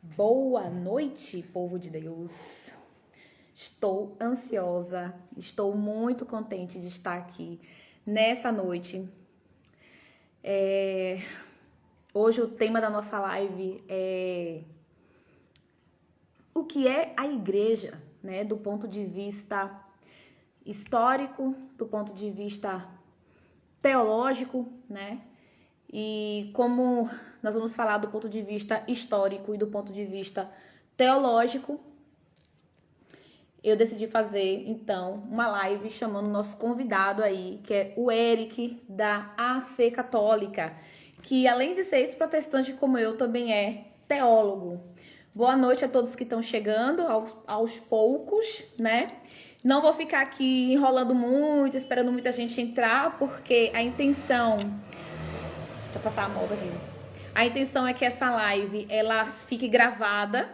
Boa noite, povo de Deus. Estou ansiosa, estou muito contente de estar aqui nessa noite. Hoje o tema da nossa live é o que é a igreja, né? Do ponto de vista histórico, do ponto de vista teológico, né? E como nós vamos falar do ponto de vista histórico e do ponto de vista teológico, eu decidi fazer, então, uma live chamando o nosso convidado aí, que é o Eric, da AC Católica, que além de ser ex-protestante como eu, também é teólogo. Boa noite a todos que estão chegando, aos poucos, né? Não vou ficar aqui enrolando muito, esperando muita gente entrar, porque a intenção... Deixa eu passar a moda aqui. A intenção é que essa live ela fique gravada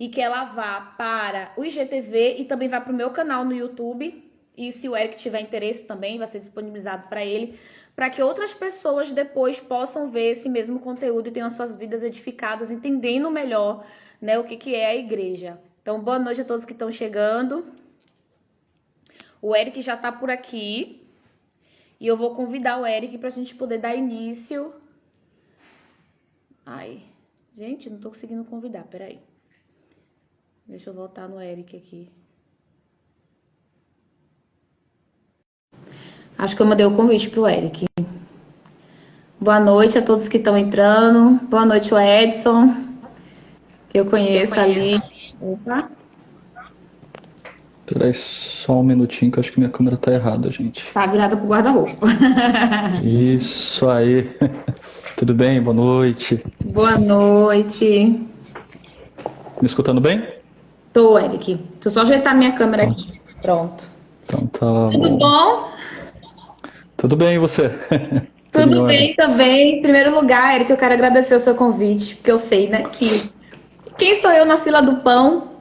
e que ela vá para o IGTV e também vá para o meu canal no YouTube. E se o Eric tiver interesse também, vai ser disponibilizado para ele, para que outras pessoas depois possam ver esse mesmo conteúdo e tenham suas vidas edificadas, entendendo melhor, né, o que é a igreja. Então, boa noite a todos que estão chegando. O Eric já está por aqui. E eu vou convidar o Eric para a gente poder dar início. Ai, gente, não tô conseguindo convidar, peraí. Deixa eu voltar no Eric aqui. Acho que eu mandei o convite pro Eric. Boa noite a todos que estão entrando. Boa noite, o Edson, que eu conheço ali. Opa. Peraí só um minutinho que eu acho que minha câmera tá errada, gente. Tá virada pro guarda-roupa. Isso aí. Tudo bem? Boa noite. Boa noite. Me escutando bem? Tô, Eric. Deixa eu só ajeitar minha câmera aqui. Pronto. Então tá Tudo bom? Tudo bem, e você? Tudo bem também. Em primeiro lugar, Eric, eu quero agradecer o seu convite, porque eu sei, né, que quem sou eu na fila do pão?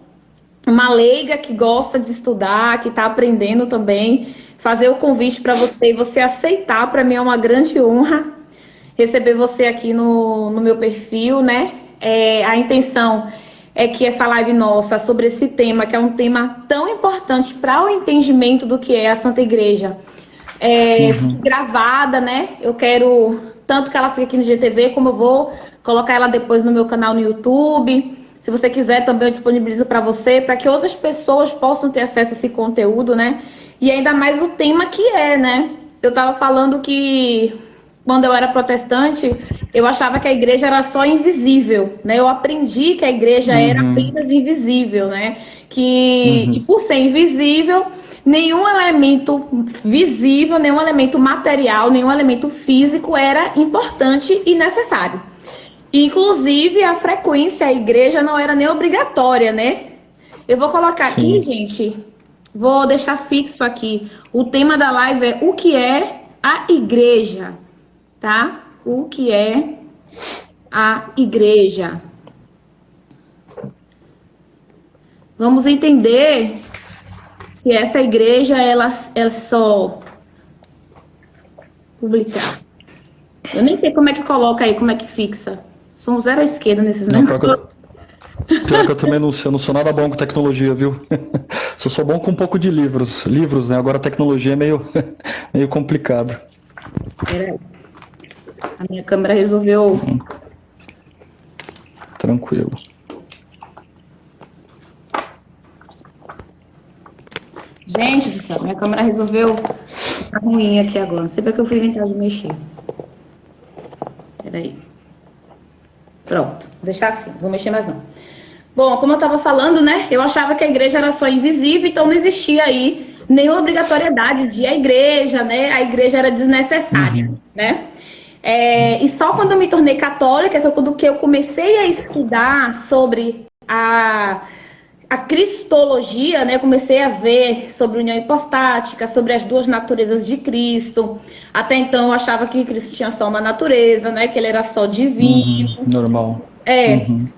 Uma leiga que gosta de estudar, que está aprendendo também. Fazer o convite para você e você aceitar, para mim é uma grande honra receber você aqui no meu perfil, né? A intenção é que essa live nossa sobre esse tema, que é um tema tão importante para o entendimento do que é a Santa Igreja, fique gravada, né? Eu quero tanto que ela fique aqui no GTV, como eu vou colocar ela depois no meu canal no YouTube. Se você quiser, também eu disponibilizo para você, para que outras pessoas possam ter acesso a esse conteúdo, né? E ainda mais o tema que é, né? Eu estava falando que quando eu era protestante, eu achava que a igreja era só invisível, né? Eu aprendi que a igreja era apenas invisível, né? E por ser invisível, nenhum elemento visível, nenhum elemento material, nenhum elemento físico era importante e necessário. Inclusive, a frequência à igreja não era nem obrigatória, né? Eu vou colocar aqui, gente, vou deixar fixo aqui. O tema da live é o que é a igreja, tá? O que é a igreja. Vamos entender se essa igreja, ela só publicar. Eu nem sei como é que coloca aí, como é que fixa. Sou um zero à esquerda nesses negócios. Pior que eu também não sei, eu não sou nada bom com tecnologia, viu? Só sou bom com um pouco de livros, né? Agora a tecnologia é meio complicado. Peraí. A minha câmera resolveu... Tranquilo. Gente do céu, minha câmera resolveu ficar ruim aqui agora. Não sei porque eu fui inventar de mexer. Peraí. Pronto, vou deixar assim, não vou mexer mais não. Bom, como eu estava falando, né? Eu achava que a igreja era só invisível, então não existia aí nenhuma obrigatoriedade de ir à igreja, né? A igreja era desnecessária, né? E só quando eu me tornei católica, que eu comecei a estudar sobre a cristologia, né? Comecei a ver sobre união hipostática, sobre as duas naturezas de Cristo. Até então eu achava que Cristo tinha só uma natureza, né? Que ele era só divino. Normal.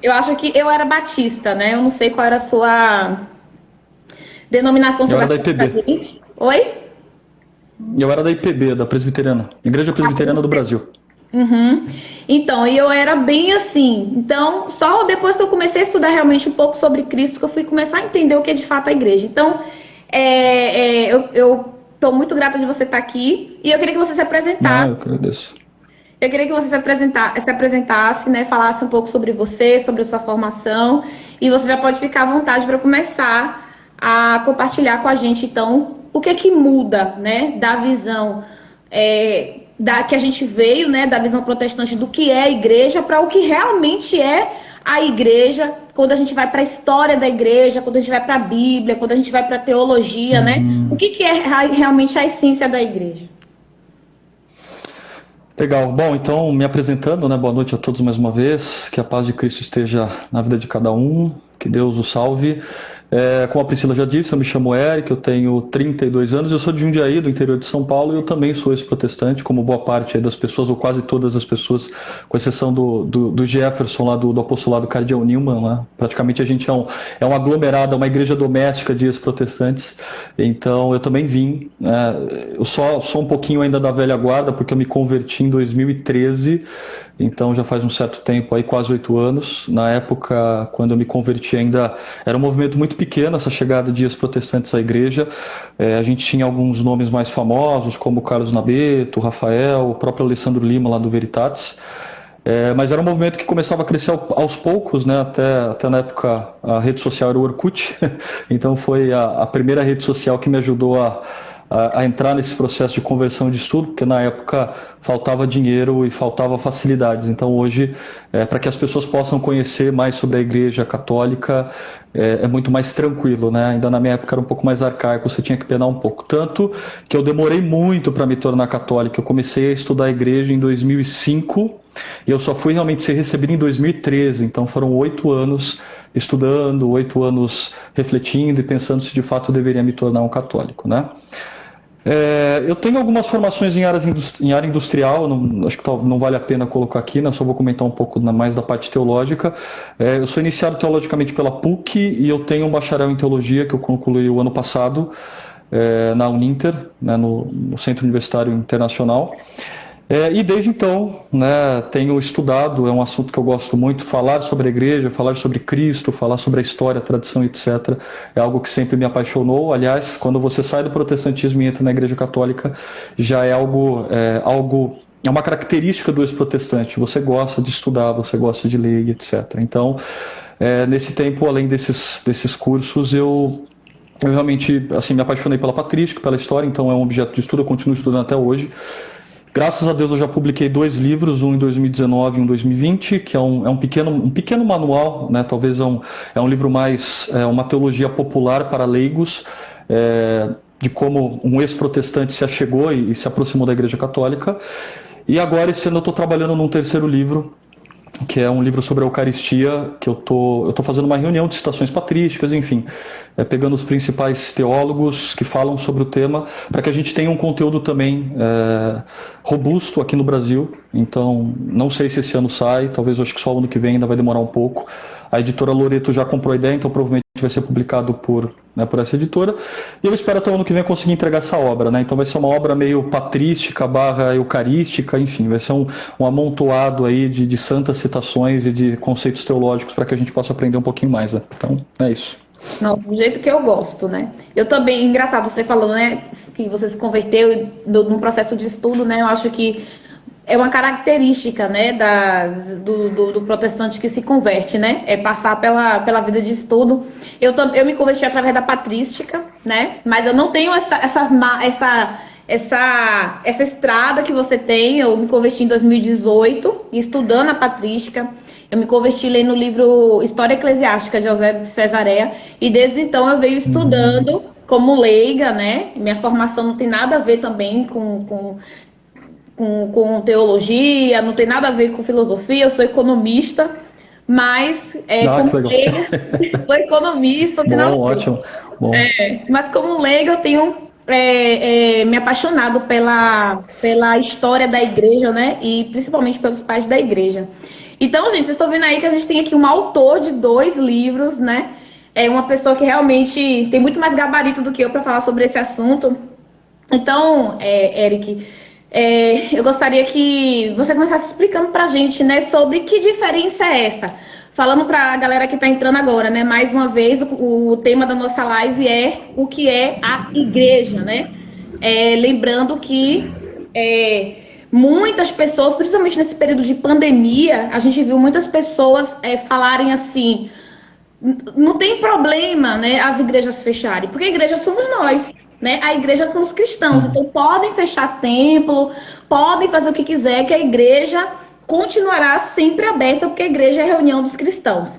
Eu acho que eu era batista, né? Eu não sei qual era a sua denominação. Eu era da IPB. Oi? Eu era da IPB, da Presbiteriana. Igreja Presbiteriana do Brasil. Uhum. Então, e eu era bem assim. Então, só depois que eu comecei a estudar realmente um pouco sobre Cristo, que eu fui começar a entender o que é de fato a igreja. Então, eu estou muito grata de você estar aqui e eu queria que você se Não, apresentasse. eu agradeço. Eu queria que você se apresentasse, né, falasse um pouco sobre você, sobre a sua formação, e você já pode ficar à vontade para começar a compartilhar com a gente, então, o que que muda, né, da visão que a gente veio, né, da visão protestante do que é a igreja para o que realmente é a igreja, quando a gente vai para a história da igreja, quando a gente vai para a Bíblia, quando a gente vai para a teologia, né? O Uhum. que que é realmente a essência da igreja? Legal. Bom, então, me apresentando, né? Boa noite a todos mais uma vez. Que a paz de Cristo esteja na vida de cada um. Que Deus o salve. Como a Priscila já disse, eu me chamo Eric, eu tenho 32 anos, eu sou de Jundiaí, do interior de São Paulo, e eu também sou ex-protestante, como boa parte aí das pessoas, ou quase todas as pessoas, com exceção do Jefferson, lá do apostolado Cardeal Newman. Né? Praticamente a gente é um aglomerado, é uma igreja doméstica de ex-protestantes. Então, eu também vim. Eu sou um pouquinho ainda da velha guarda, porque eu me converti em 2013, então já faz um certo tempo, aí quase 8 anos. Na época, quando eu me converti ainda, era um movimento muito pequeno, essa chegada de ex-protestantes à igreja. A gente tinha alguns nomes mais famosos, como Carlos Nabeto, Rafael, o próprio Alessandro Lima, lá do Veritatis. Mas era um movimento que começava a crescer aos poucos, né? Até na época a rede social era o Orkut, então foi a primeira rede social que me ajudou a entrar nesse processo de conversão de estudo, porque na época faltava dinheiro e faltava facilidades. Então hoje, para que as pessoas possam conhecer mais sobre a Igreja Católica, é muito mais tranquilo, né? Ainda na minha época era um pouco mais arcaico, você tinha que penar um pouco. Tanto que eu demorei muito para me tornar católico. Eu comecei a estudar a Igreja em 2005 e eu só fui realmente ser recebido em 2013. Então foram 8 anos estudando, 8 anos refletindo e pensando se de fato eu deveria me tornar um católico, né? Eu tenho algumas formações em área industrial, acho que não vale a pena colocar aqui, né? Só vou comentar um pouco mais da parte teológica. Eu sou iniciado teologicamente pela PUC e eu tenho um bacharel em teologia que eu concluí o ano passado na Uninter, né? no Centro Universitário Internacional. E desde então, né, tenho estudado, é um assunto que eu gosto muito, falar sobre a igreja, falar sobre Cristo, falar sobre a história, a tradição, etc. É algo que sempre me apaixonou. Aliás, quando você sai do protestantismo e entra na igreja católica, já é é uma característica do ex-protestante. Você gosta de estudar, você gosta de ler, etc. Então, nesse tempo, além desses cursos, eu realmente assim, me apaixonei pela patrística, pela história, então é um objeto de estudo, eu continuo estudando até hoje. Graças a Deus eu já publiquei 2 livros, um em 2019 e um em 2020, que é um pequeno manual, né? Talvez é um livro mais, uma teologia popular para leigos, de como um ex-protestante se achegou e se aproximou da Igreja Católica. E agora, esse ano, eu estou trabalhando num terceiro livro, que é um livro sobre a Eucaristia, que eu tô fazendo uma reunião de citações patrísticas, enfim, pegando os principais teólogos que falam sobre o tema, para que a gente tenha um conteúdo também robusto aqui no Brasil. Então, não sei se esse ano sai, talvez eu acho que só o ano que vem, ainda vai demorar um pouco. A editora Loreto já comprou a ideia, então provavelmente vai ser publicado por essa editora. E eu espero até o ano que vem conseguir entregar essa obra, né? Então vai ser uma obra meio patrística / eucarística, enfim, vai ser um amontoado aí de santas citações e de conceitos teológicos para que a gente possa aprender um pouquinho mais, né? Então, é isso. Não, do jeito que eu gosto, né? Eu também, engraçado, você falou, né, que você se converteu num processo de estudo, né? Eu acho que é uma característica, né, do protestante que se converte, né? É passar pela vida de estudo. Eu me converti através da patrística, né? Mas eu não tenho essa estrada que você tem. Eu me converti em 2018, estudando a patrística. Eu me converti lendo o livro História Eclesiástica de José de Cesareia. E desde então eu venho estudando como leiga, né? Minha formação não tem nada a ver também com teologia, não tem nada a ver com filosofia, eu sou economista, mas como leigo, sou economista, não tem nada a ver. Ótimo. Bom. Mas como leigo eu tenho me apaixonado pela história da igreja, né? E principalmente pelos pais da igreja. Então, gente, vocês estão vendo aí que a gente tem aqui um autor de 2 livros, né? É uma pessoa que realmente tem muito mais gabarito do que eu para falar sobre esse assunto. Então, Eric, eu gostaria que você começasse explicando para a gente, né, sobre que diferença é essa. Falando para a galera que está entrando agora, né, mais uma vez, o tema da nossa live é o que é a igreja, né? Lembrando que muitas pessoas, principalmente nesse período de pandemia, a gente viu muitas pessoas falarem assim: não tem problema, né, as igrejas fecharem, porque a igreja somos nós, né? A igreja são os cristãos, então podem fechar templo, podem fazer o que quiser, que a igreja continuará sempre aberta, porque a igreja é a reunião dos cristãos.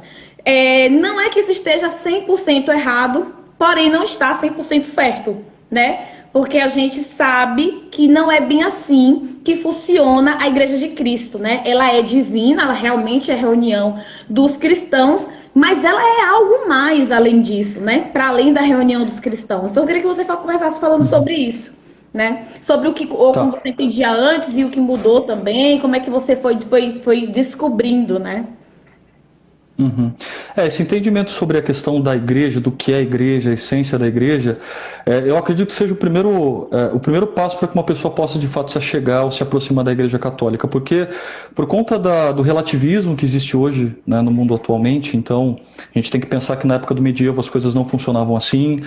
Não é que isso esteja 100% errado, porém não está 100% certo, né? Porque a gente sabe que não é bem assim que funciona a igreja de Cristo, né? Ela é divina, ela realmente é a reunião dos cristãos, mas ela é algo mais além disso, né? Para além da reunião dos cristãos. Então eu queria que você começasse falando sobre isso, né? Sobre o que como você entendia antes e o que mudou também, como é que você foi descobrindo, né? Uhum. Esse entendimento sobre a questão da igreja, do que é a igreja, a essência da igreja, eu acredito que seja o primeiro passo para que uma pessoa possa de fato se achegar ou se aproximar da igreja católica, porque por conta do relativismo que existe hoje, né, no mundo atualmente, então a gente tem que pensar que na época do medievo as coisas não funcionavam assim,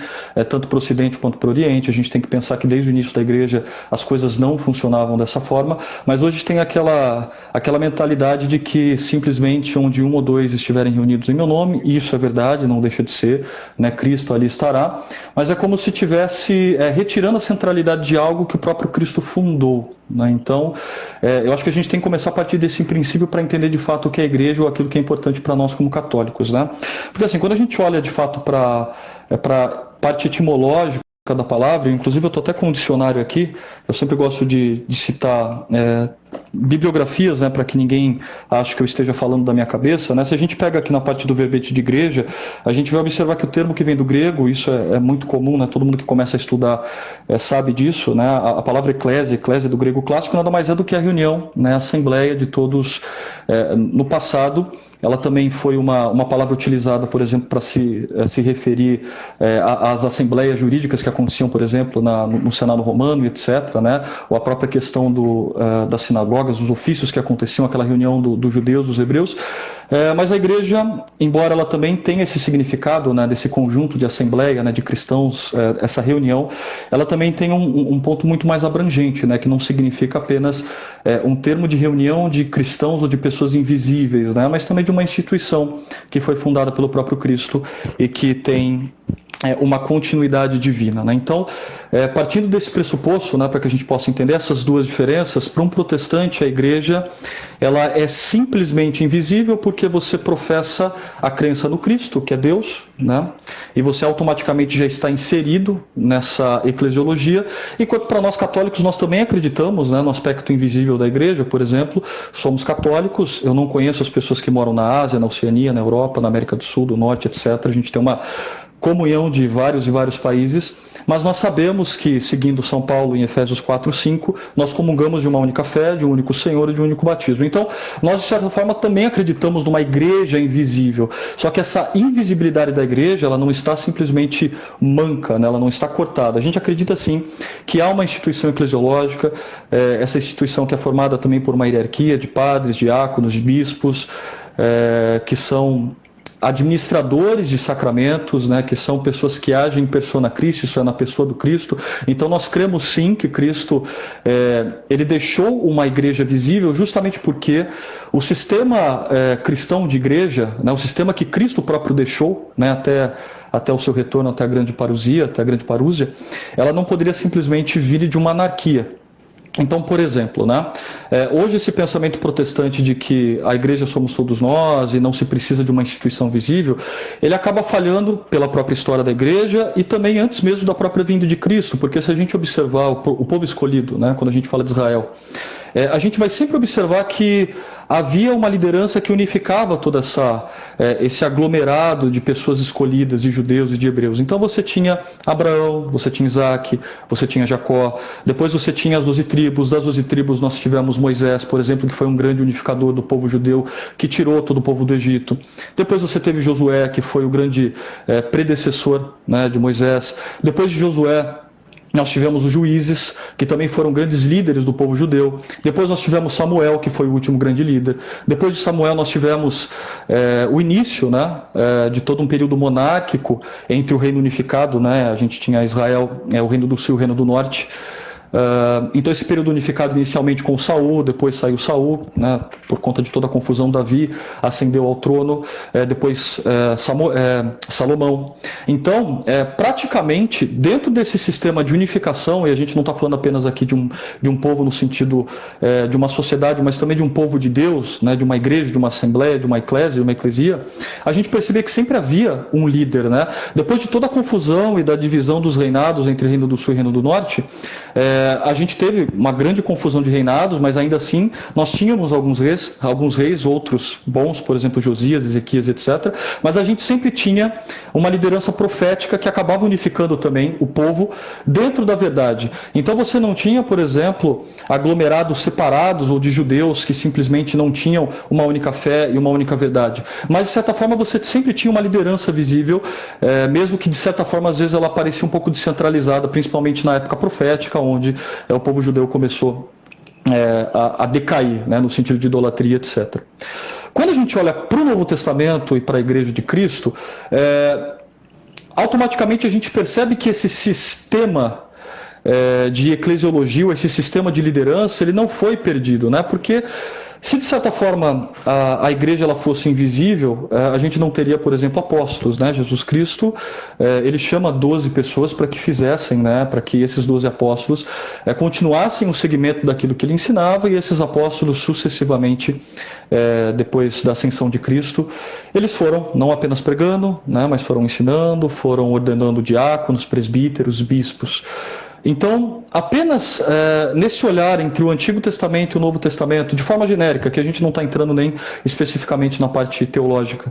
tanto para o Ocidente quanto para o Oriente, a gente tem que pensar que desde o início da igreja as coisas não funcionavam dessa forma, mas hoje tem aquela mentalidade de que simplesmente onde um ou dois estiverem reunidos em meu nome, e isso é verdade, não deixa de ser, né? Cristo ali estará, mas é como se estivesse retirando a centralidade de algo que o próprio Cristo fundou, né? Então, eu acho que a gente tem que começar a partir desse princípio para entender de fato o que é a igreja ou aquilo que é importante para nós como católicos, né? Porque assim, quando a gente olha de fato para a parte etimológica da palavra, inclusive eu estou até com um dicionário aqui, eu sempre gosto de citar bibliografias, né, para que ninguém ache que eu esteja falando da minha cabeça, né? Se a gente pega aqui na parte do verbete de igreja, a gente vai observar que o termo que vem do grego, isso é muito comum, né? Todo mundo que começa a estudar sabe disso, né? A palavra eclésia do grego clássico nada mais é do que a reunião, né? A assembleia de todos. No passado, ela também foi uma palavra utilizada, por exemplo, para se referir às assembleias jurídicas que aconteciam, por exemplo, no Senado Romano, etc., né? Ou a própria questão das sinagogas, os ofícios que aconteciam, aquela reunião dos judeus, dos hebreus. Mas a igreja, embora ela também tenha esse significado, né, desse conjunto de assembleia, né, de cristãos, essa reunião, ela também tem um ponto muito mais abrangente, né, que não significa apenas um termo de reunião de cristãos ou de pessoas invisíveis, né, mas também de uma instituição que foi fundada pelo próprio Cristo e que tem uma continuidade divina, né? Então, partindo desse pressuposto, né, para que a gente possa entender essas duas diferenças, para um protestante a igreja ela é simplesmente invisível porque você professa a crença no Cristo, que é Deus, né? E você automaticamente já está inserido nessa eclesiologia. Enquanto para nós católicos nós também acreditamos, né, no aspecto invisível da igreja, por exemplo, somos católicos. Eu não conheço as pessoas que moram na Ásia, na Oceania, na Europa, na América do Sul, do Norte, etc. A gente tem uma comunhão de vários e vários países, mas nós sabemos que, seguindo São Paulo em Efésios 4:5, nós comungamos de uma única fé, de um único Senhor e de um único batismo. Então, nós, de certa forma, também acreditamos numa igreja invisível, só que essa invisibilidade da igreja, ela não está simplesmente manca, né? Ela não está cortada. A gente acredita, sim, que há uma instituição eclesiológica, essa instituição que é formada também por uma hierarquia de padres, diáconos, de bispos, que são administradores de sacramentos, né, que são pessoas que agem em persona Christi, isso é, na pessoa do Cristo. Então nós cremos sim que Cristo ele deixou uma igreja visível justamente porque o sistema cristão de igreja, né, o sistema que Cristo próprio deixou, né, até o seu retorno, até a grande parúzia, ela não poderia simplesmente vir de uma anarquia. Então, por exemplo, né, hoje esse pensamento protestante de que a igreja somos todos nós e não se precisa de uma instituição visível, ele acaba falhando pela própria história da igreja e também antes mesmo da própria vinda de Cristo, porque se a gente observar o povo escolhido, né, quando a gente fala de Israel, a gente vai sempre observar que havia uma liderança que unificava todo esse aglomerado de pessoas escolhidas, de judeus e de hebreus. Então você tinha Abraão, você tinha Isaac, você tinha Jacó, depois você tinha as 12 tribos, das 12 tribos nós tivemos Moisés, por exemplo, que foi um grande unificador do povo judeu, que tirou todo o povo do Egito. Depois você teve Josué, que foi o grande predecessor, né, de Moisés. Depois de Josué, Nós tivemos os juízes, que também foram grandes líderes do povo judeu. Depois nós tivemos Samuel, que foi o último grande líder. Depois de Samuel nós tivemos o início, né, de todo um período monárquico entre o reino unificado, né, a gente tinha Israel, o reino do sul e o reino do norte. Então esse período unificado inicialmente com Saul, depois saiu Saul, né, por conta de toda a confusão. Davi ascendeu ao trono, depois Salomão. Então, praticamente dentro desse sistema de unificação, e a gente não está falando apenas aqui de um povo no sentido de uma sociedade, mas também de um povo de Deus, né, de uma igreja, de uma assembleia, de uma eclésia, de uma eclesia, a gente percebia que sempre havia um líder, né? Depois de toda a confusão e da divisão dos reinados entre o reino do sul e o reino do norte, a gente teve uma grande confusão de reinados, mas ainda assim nós tínhamos alguns reis, outros bons, por exemplo Josias, Ezequias, etc. Mas a gente sempre tinha uma liderança profética que acabava unificando também o povo dentro da verdade. Então você não tinha, por exemplo, aglomerados separados ou de judeus que simplesmente não tinham uma única fé e uma única verdade. Mas de certa forma você sempre tinha uma liderança visível, mesmo que de certa forma às vezes ela parecia um pouco descentralizada, principalmente na época profética, onde o povo judeu começou a decair, né, no sentido de idolatria, etc. Quando a gente olha para o Novo Testamento e para a Igreja de Cristo, automaticamente a gente percebe que esse sistema de eclesiologia, esse sistema de liderança, ele não foi perdido, né? Porque se de certa forma a igreja ela fosse invisível, a gente não teria, por exemplo, apóstolos, né? Jesus Cristo, ele chama 12 pessoas para que fizessem, né? Para que esses 12 apóstolos continuassem o segmento daquilo que ele ensinava, e esses apóstolos sucessivamente, depois da ascensão de Cristo, eles foram não apenas pregando, né? Mas foram ensinando, foram ordenando diáconos, presbíteros, bispos. Então, apenas nesse olhar entre o Antigo Testamento e o Novo Testamento, de forma genérica, que a gente não está entrando nem especificamente na parte teológica,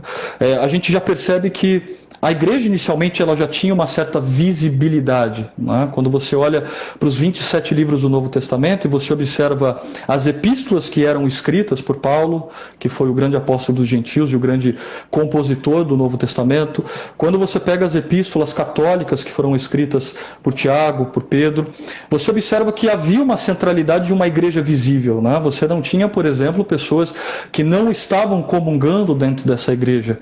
a gente já percebe que a igreja inicialmente ela já tinha uma certa visibilidade, né? Quando você olha para os 27 livros do Novo Testamento e você observa as epístolas que eram escritas por Paulo, que foi o grande apóstolo dos gentios e o grande compositor do Novo Testamento, quando você pega as epístolas católicas que foram escritas por Tiago, por Pedro, você observa que havia uma centralidade de uma igreja visível, né? Você não tinha, por exemplo, pessoas que não estavam comungando dentro dessa igreja.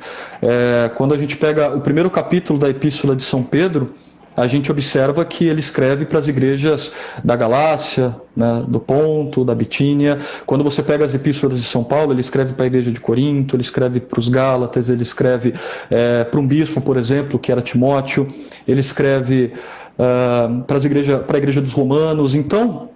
Quando a gente pega o primeiro capítulo da Epístola de São Pedro, a gente observa que ele escreve para as igrejas da Galácia, né, do Ponto, da Bitínia. Quando você pega as epístolas de São Paulo, ele escreve para a igreja de Corinto, ele escreve para os Gálatas, ele escreve para um bispo, por exemplo, que era Timóteo, ele escreve para a igreja dos Romanos. Então,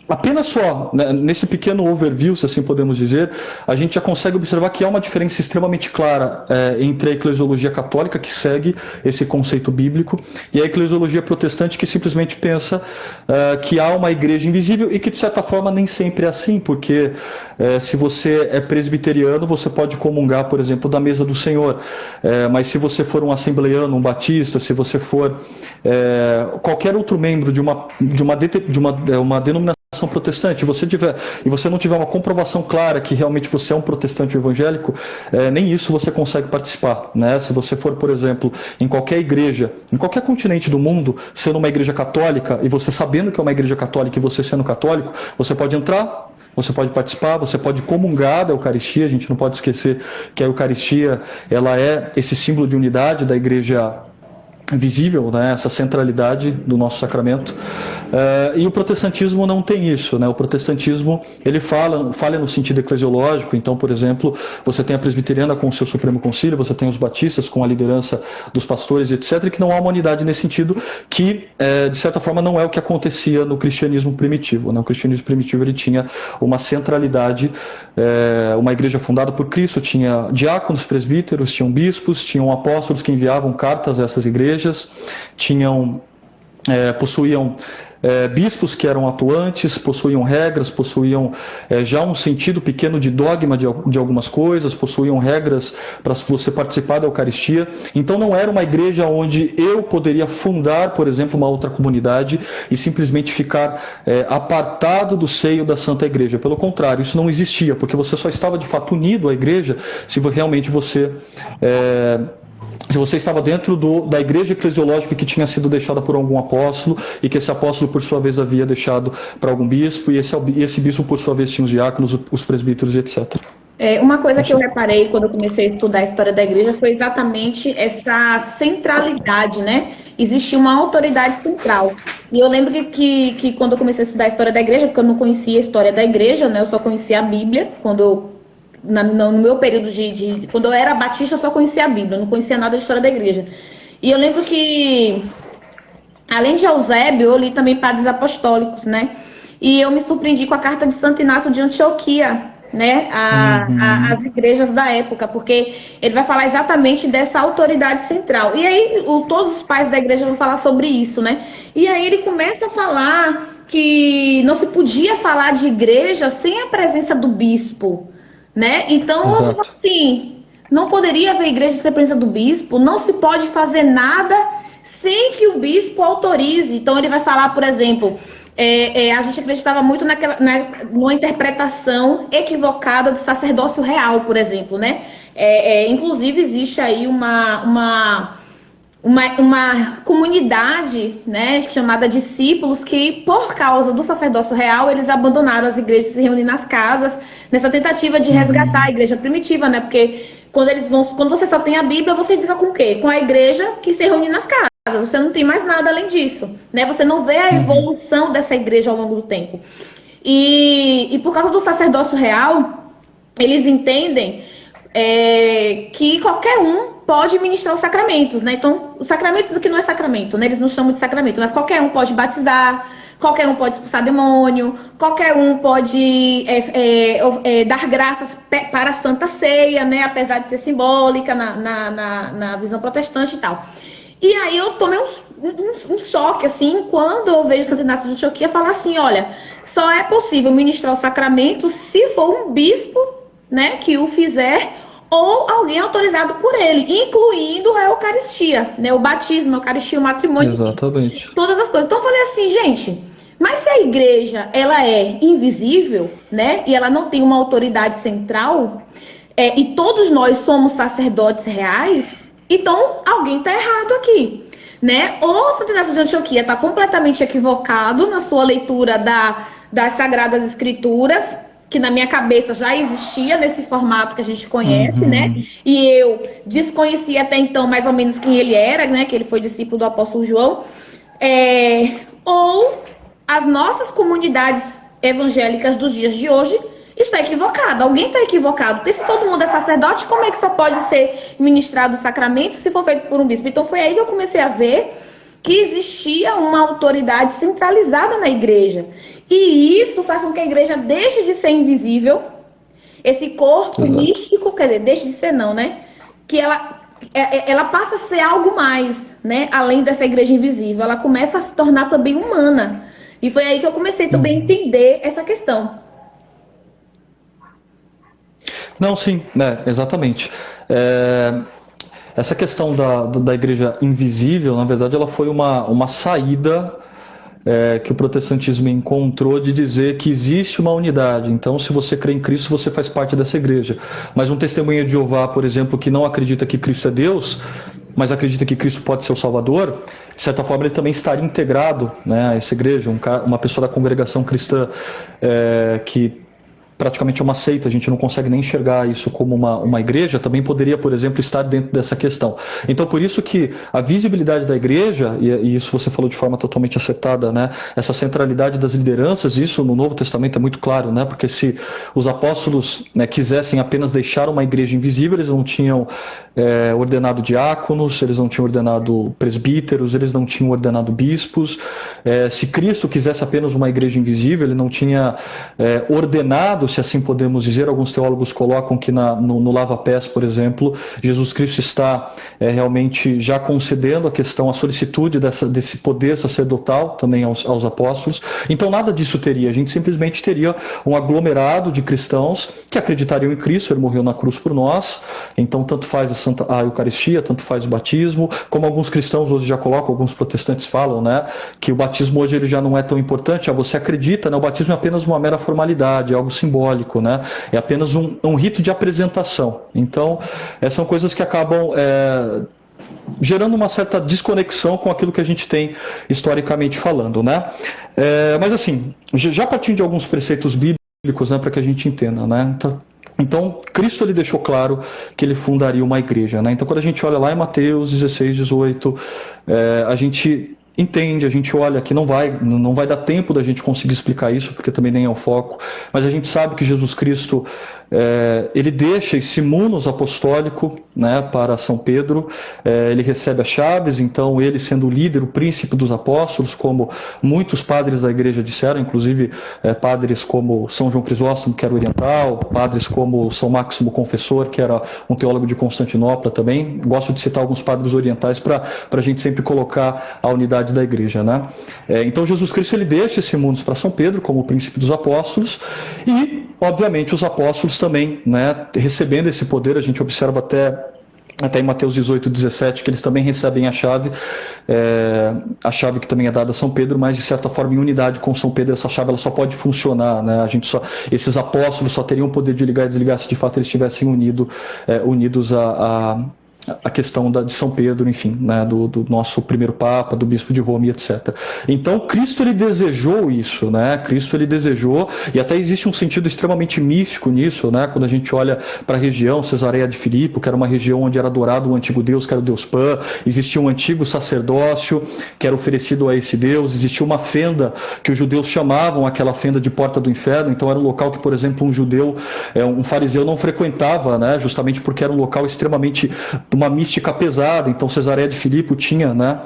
apenas só, né, nesse pequeno overview, se assim podemos dizer, a gente já consegue observar que há uma diferença extremamente clara entre a eclesiologia católica, que segue esse conceito bíblico, e a eclesiologia protestante, que simplesmente pensa que há uma igreja invisível, e que de certa forma nem sempre é assim, porque se você é presbiteriano, você pode comungar, por exemplo, da mesa do Senhor, mas se você for um assembleiano, um batista, se você for qualquer outro membro de uma denominação protestante, e você não tiver uma comprovação clara que realmente você é um protestante evangélico, nem isso você consegue participar, né? Se você for, por exemplo, em qualquer igreja, em qualquer continente do mundo, sendo uma igreja católica, e você sabendo que é uma igreja católica e você sendo católico, você pode entrar, você pode participar, você pode comungar da Eucaristia. A gente não pode esquecer que a Eucaristia ela é esse símbolo de unidade da igreja visível, né, essa centralidade do nosso sacramento, e o protestantismo não tem isso, né? O protestantismo ele falha no sentido eclesiológico. Então, por exemplo, você tem a presbiteriana com o seu Supremo Concílio, você tem os batistas com a liderança dos pastores, etc., que não há uma unidade nesse sentido, que de certa forma não é o que acontecia no cristianismo primitivo, né? O cristianismo primitivo ele tinha uma centralidade, uma igreja fundada por Cristo, tinha diáconos, presbíteros, tinham bispos, tinham apóstolos que enviavam cartas a essas igrejas, possuíam bispos que eram atuantes, possuíam regras, possuíam já um sentido pequeno de dogma de algumas coisas, possuíam regras para você participar da Eucaristia. Então não era uma igreja onde eu poderia fundar, por exemplo, uma outra comunidade e simplesmente ficar apartado do seio da Santa Igreja. Pelo contrário, isso não existia, porque você só estava de fato unido à igreja se realmente você se você estava dentro da igreja eclesiológica que tinha sido deixada por algum apóstolo e que esse apóstolo, por sua vez, havia deixado para algum bispo, e esse bispo, por sua vez, tinha os diáconos, os presbíteros, etc. Uma coisa que eu reparei quando eu comecei a estudar a história da igreja foi exatamente essa centralidade, né? Existia uma autoridade central. E eu lembro que quando eu comecei a estudar a história da igreja, porque eu não conhecia a história da igreja, né? Eu só conhecia a Bíblia. No meu período quando eu era batista, eu só conhecia a Bíblia, eu não conhecia nada da história da igreja. E eu lembro que, além de Eusébio, eu li também Padres Apostólicos, né? E eu me surpreendi com a carta de Santo Inácio de Antioquia, né? As igrejas da época, porque ele vai falar exatamente dessa autoridade central. E aí, todos os pais da igreja vão falar sobre isso, né? E aí ele começa a falar que não se podia falar de igreja sem a presença do bispo, né? Então, assim, não poderia haver igreja sem a presença do bispo, não se pode fazer nada sem que o bispo autorize. Então, ele vai falar, por exemplo, a gente acreditava muito numa interpretação equivocada do sacerdócio real, por exemplo, né? Inclusive, existe aí uma comunidade, né, chamada discípulos, que por causa do sacerdócio real eles abandonaram as igrejas, se reúnem nas casas, nessa tentativa de resgatar a igreja primitiva, né? Porque quando você só tem a Bíblia, você fica com o quê? Com a igreja que se reúne nas casas. Você não tem mais nada além disso, né? Você não vê a evolução dessa igreja ao longo do tempo. E por causa do sacerdócio real, eles entendem que qualquer um pode ministrar os sacramentos, né? Então, os sacramentos do que não é sacramento, né? Eles não chamam de sacramento, mas qualquer um pode batizar, qualquer um pode expulsar demônio, qualquer um pode dar graças para a Santa Ceia, né? Apesar de ser simbólica na visão protestante e tal. E aí eu tomei um choque, assim, quando eu vejo Santo Inácio de Antioquia falar assim, olha, só é possível ministrar o sacramento se for um bispo, né, que o fizer, ou alguém autorizado por ele, incluindo a Eucaristia, né, o batismo, a Eucaristia, o matrimônio. Exatamente. Todas as coisas. Então eu falei assim, gente, mas se a igreja, ela é invisível, né, e ela não tem uma autoridade central, e todos nós somos sacerdotes reais, então alguém está errado aqui, né? Ou Santo Inácio de Antioquia está completamente equivocado na sua leitura das Sagradas Escrituras, que na minha cabeça já existia nesse formato que a gente conhece, né? E eu desconhecia até então mais ou menos quem ele era, né? Que ele foi discípulo do apóstolo João. Ou as nossas comunidades evangélicas dos dias de hoje está equivocada. Alguém está equivocado. Porque se todo mundo é sacerdote, como é que só pode ser ministrado o sacramento se for feito por um bispo? Então foi aí que eu comecei a ver que existia uma autoridade centralizada na igreja. E isso faz com que a igreja deixe de ser invisível, esse corpo místico, quer dizer, deixe de ser não, né? Que ela passa a ser algo mais, né? Além dessa igreja invisível, ela começa a se tornar também humana. E foi aí que eu comecei também a entender essa questão. Não, sim, né, exatamente. Essa questão da igreja invisível, na verdade, ela foi uma saída que o protestantismo encontrou de dizer que existe uma unidade. Então, se você crê em Cristo, você faz parte dessa igreja. Mas um testemunha de Jeová, por exemplo, que não acredita que Cristo é Deus, mas acredita que Cristo pode ser o Salvador, de certa forma ele também estaria integrado, né, a essa igreja. Uma pessoa da congregação cristã que praticamente é uma seita, a gente não consegue nem enxergar isso como uma igreja, também poderia, por exemplo, estar dentro dessa questão. Então, por isso que a visibilidade da igreja, e isso você falou de forma totalmente acertada, né? Essa centralidade das lideranças, isso no Novo Testamento é muito claro, né? Porque se os apóstolos, né, quisessem apenas deixar uma igreja invisível, eles não tinham ordenado diáconos, eles não tinham ordenado presbíteros, eles não tinham ordenado bispos. Se Cristo quisesse apenas uma igreja invisível, ele não tinha ordenado, se assim podemos dizer. Alguns teólogos colocam que no lava-pés, por exemplo, Jesus Cristo está realmente já concedendo a solicitude desse poder sacerdotal também aos apóstolos. Então nada disso teria, a gente simplesmente teria um aglomerado de cristãos que acreditariam em Cristo, ele morreu na cruz por nós, então tanto faz a Eucaristia, tanto faz o batismo, como alguns cristãos hoje já colocam, alguns protestantes falam, né, que o batismo hoje ele já não é tão importante, você acredita, né, o batismo é apenas uma mera formalidade, é algo simbólico. simbólico, né? É apenas um rito de apresentação. Então, são coisas que acabam gerando uma certa desconexão com aquilo que a gente tem historicamente falando, né? Mas assim, já partindo de alguns preceitos bíblicos, né, para que a gente entenda, né? Então, Cristo ele deixou claro que ele fundaria uma igreja, né? Então, quando a gente olha lá em Mateus 16, 18, a gente entende, a gente olha que não vai dar tempo da gente conseguir explicar isso, porque também nem é o foco, mas a gente sabe que Jesus Cristo, ele deixa esse munus apostólico, né, para São Pedro, ele recebe as chaves, então ele sendo o líder, o príncipe dos apóstolos, como muitos padres da igreja disseram, inclusive padres como São João Crisóstomo, que era oriental, padres como São Máximo Confessor, que era um teólogo de Constantinopla também. Gosto de citar alguns padres orientais para a gente sempre colocar a unidade da igreja, né? Então Jesus Cristo ele deixa esse munus para São Pedro como o príncipe dos apóstolos e, obviamente, os apóstolos também, né, recebendo esse poder. A gente observa até em Mateus 18, 17, que eles também recebem a chave que também é dada a São Pedro, mas de certa forma em unidade com São Pedro. Essa chave ela só pode funcionar, né? Esses apóstolos só teriam o poder de ligar e desligar se de fato eles estivessem unidos a questão de São Pedro, enfim, né, do nosso primeiro Papa, do Bispo de Roma e etc. Então, Cristo ele desejou isso, né? Cristo ele desejou, e até existe um sentido extremamente místico nisso, né? Quando a gente olha para a região Cesareia de Filipe, que era uma região onde era adorado o antigo Deus, que era o Deus Pan, existia um antigo sacerdócio que era oferecido a esse Deus, existia uma fenda que os judeus chamavam aquela fenda de porta do inferno. Então era um local que, por exemplo, um fariseu não frequentava, né? Justamente porque era um local extremamente uma mística pesada. Então Cesareia de Filipe tinha, né,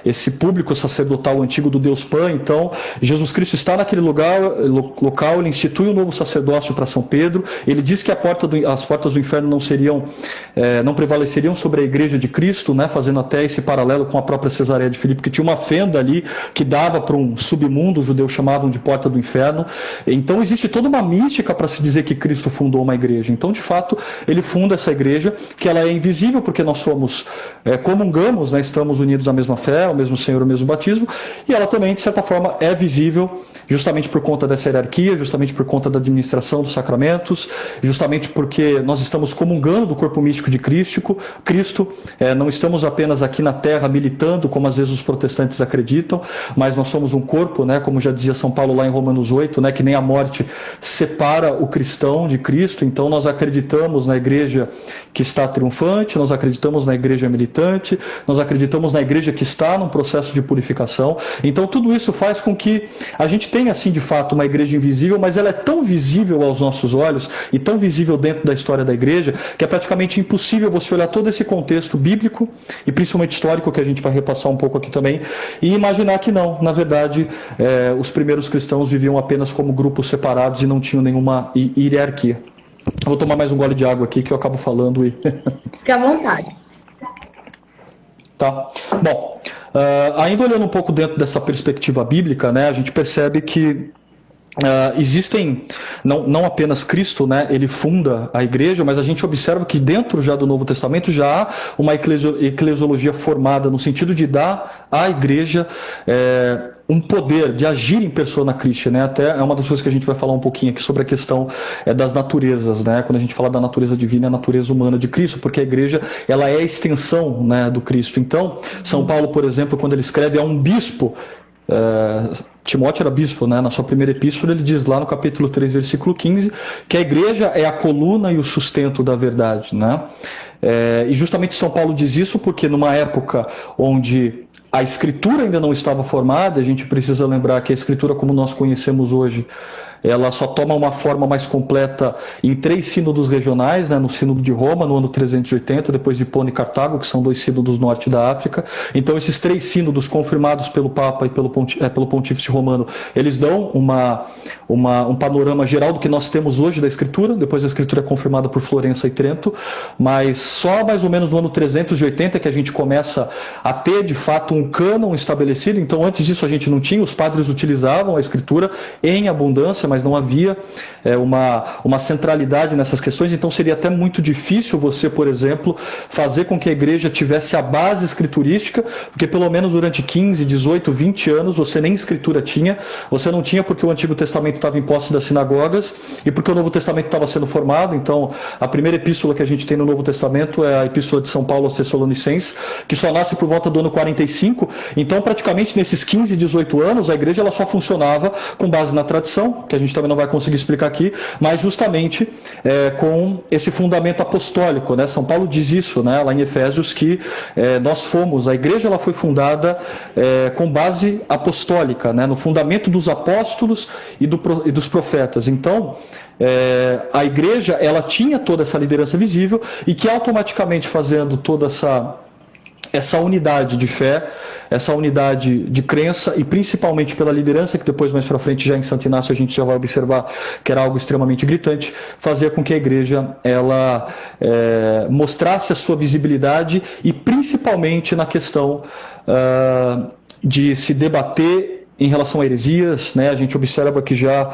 esse público sacerdotal antigo do Deus Pan. Então Jesus Cristo está naquele local, ele institui um novo sacerdócio para São Pedro, ele diz que as portas do inferno não prevaleceriam sobre a igreja de Cristo, né, fazendo até esse paralelo com a própria Cesareia de Filipe, que tinha uma fenda ali que dava para um submundo, os judeus chamavam de porta do inferno. Então existe toda uma mística para se dizer que Cristo fundou uma igreja. Então, de fato, ele funda essa igreja, que ela é invisível porque nós comungamos, né, estamos unidos à mesma fé, ao mesmo Senhor, ao mesmo batismo, e ela também, de certa forma, é visível justamente por conta dessa hierarquia, justamente por conta da administração dos sacramentos, justamente porque nós estamos comungando do corpo místico de Cristo, não estamos apenas aqui na terra militando, como às vezes os protestantes acreditam, mas nós somos um corpo, né, como já dizia São Paulo lá em Romanos 8, né, que nem a morte separa o cristão de Cristo. Então nós acreditamos na igreja que está triunfante, nós acreditamos na igreja militante, nós acreditamos na igreja que está num processo de purificação. Então tudo isso faz com que a gente tenha, assim, de fato, uma igreja invisível, mas ela é tão visível aos nossos olhos e tão visível dentro da história da igreja que é praticamente impossível você olhar todo esse contexto bíblico e principalmente histórico, que a gente vai repassar um pouco aqui também, e imaginar que não, na verdade, os primeiros cristãos viviam apenas como grupos separados e não tinham nenhuma hierarquia. Vou tomar mais um gole de água aqui que eu acabo falando e... Fique à vontade. Tá. Bom, ainda olhando um pouco dentro dessa perspectiva bíblica, né, a gente percebe que existem, não apenas Cristo, né, ele funda a igreja, mas a gente observa que dentro já do Novo Testamento já há uma eclesiologia formada no sentido de dar à igreja um poder de agir em persona Christi, né? Até é uma das coisas que a gente vai falar um pouquinho aqui sobre a questão das naturezas, né? Quando a gente fala da natureza divina e a natureza humana de Cristo, porque a igreja ela é a extensão, né, do Cristo. Então, São Paulo, por exemplo, quando ele escreve a um bispo, Timóteo era bispo, né? Na sua primeira epístola ele diz lá no capítulo 3, versículo 15, que a igreja é a coluna e o sustento da verdade, né? E justamente São Paulo diz isso porque numa época onde a escritura ainda não estava formada, a gente precisa lembrar que a escritura como nós conhecemos hoje, ela só toma uma forma mais completa em 3 sínodos regionais, né, no sínodo de Roma, no ano 380, depois de Hipona e Cartago, que são 2 sínodos norte da África. Então esses 3 sínodos confirmados pelo Papa e pelo Pontífice Romano, eles dão um panorama geral do que nós temos hoje da Escritura. Depois a Escritura é confirmada por Florença e Trento, mas só mais ou menos no ano 380 que a gente começa a ter de fato um cânon estabelecido. Então antes disso a gente não tinha, os padres utilizavam a Escritura em abundância, mas não havia uma centralidade nessas questões, então seria até muito difícil você, por exemplo, fazer com que a igreja tivesse a base escriturística, porque pelo menos durante 15, 18, 20 anos você nem escritura tinha, você não tinha porque o Antigo Testamento estava em posse das sinagogas e porque o Novo Testamento estava sendo formado. Então a primeira epístola que a gente tem no Novo Testamento é a epístola de São Paulo aos Tessalonicenses, que só nasce por volta do ano 45, então praticamente nesses 15, 18 anos a igreja ela só funcionava com base na tradição, que a gente também não vai conseguir explicar aqui, mas justamente com esse fundamento apostólico, né? São Paulo diz isso, né, lá em Efésios, que a igreja ela foi fundada com base apostólica, né, no fundamento dos apóstolos e dos profetas. Então, a igreja ela tinha toda essa liderança visível e que automaticamente fazendo toda essa unidade de fé, essa unidade de crença e principalmente pela liderança, que depois mais para frente já em Santo Inácio a gente já vai observar que era algo extremamente gritante, fazia com que a igreja ela mostrasse a sua visibilidade e principalmente na questão de se debater em relação a heresias, né? A gente observa que já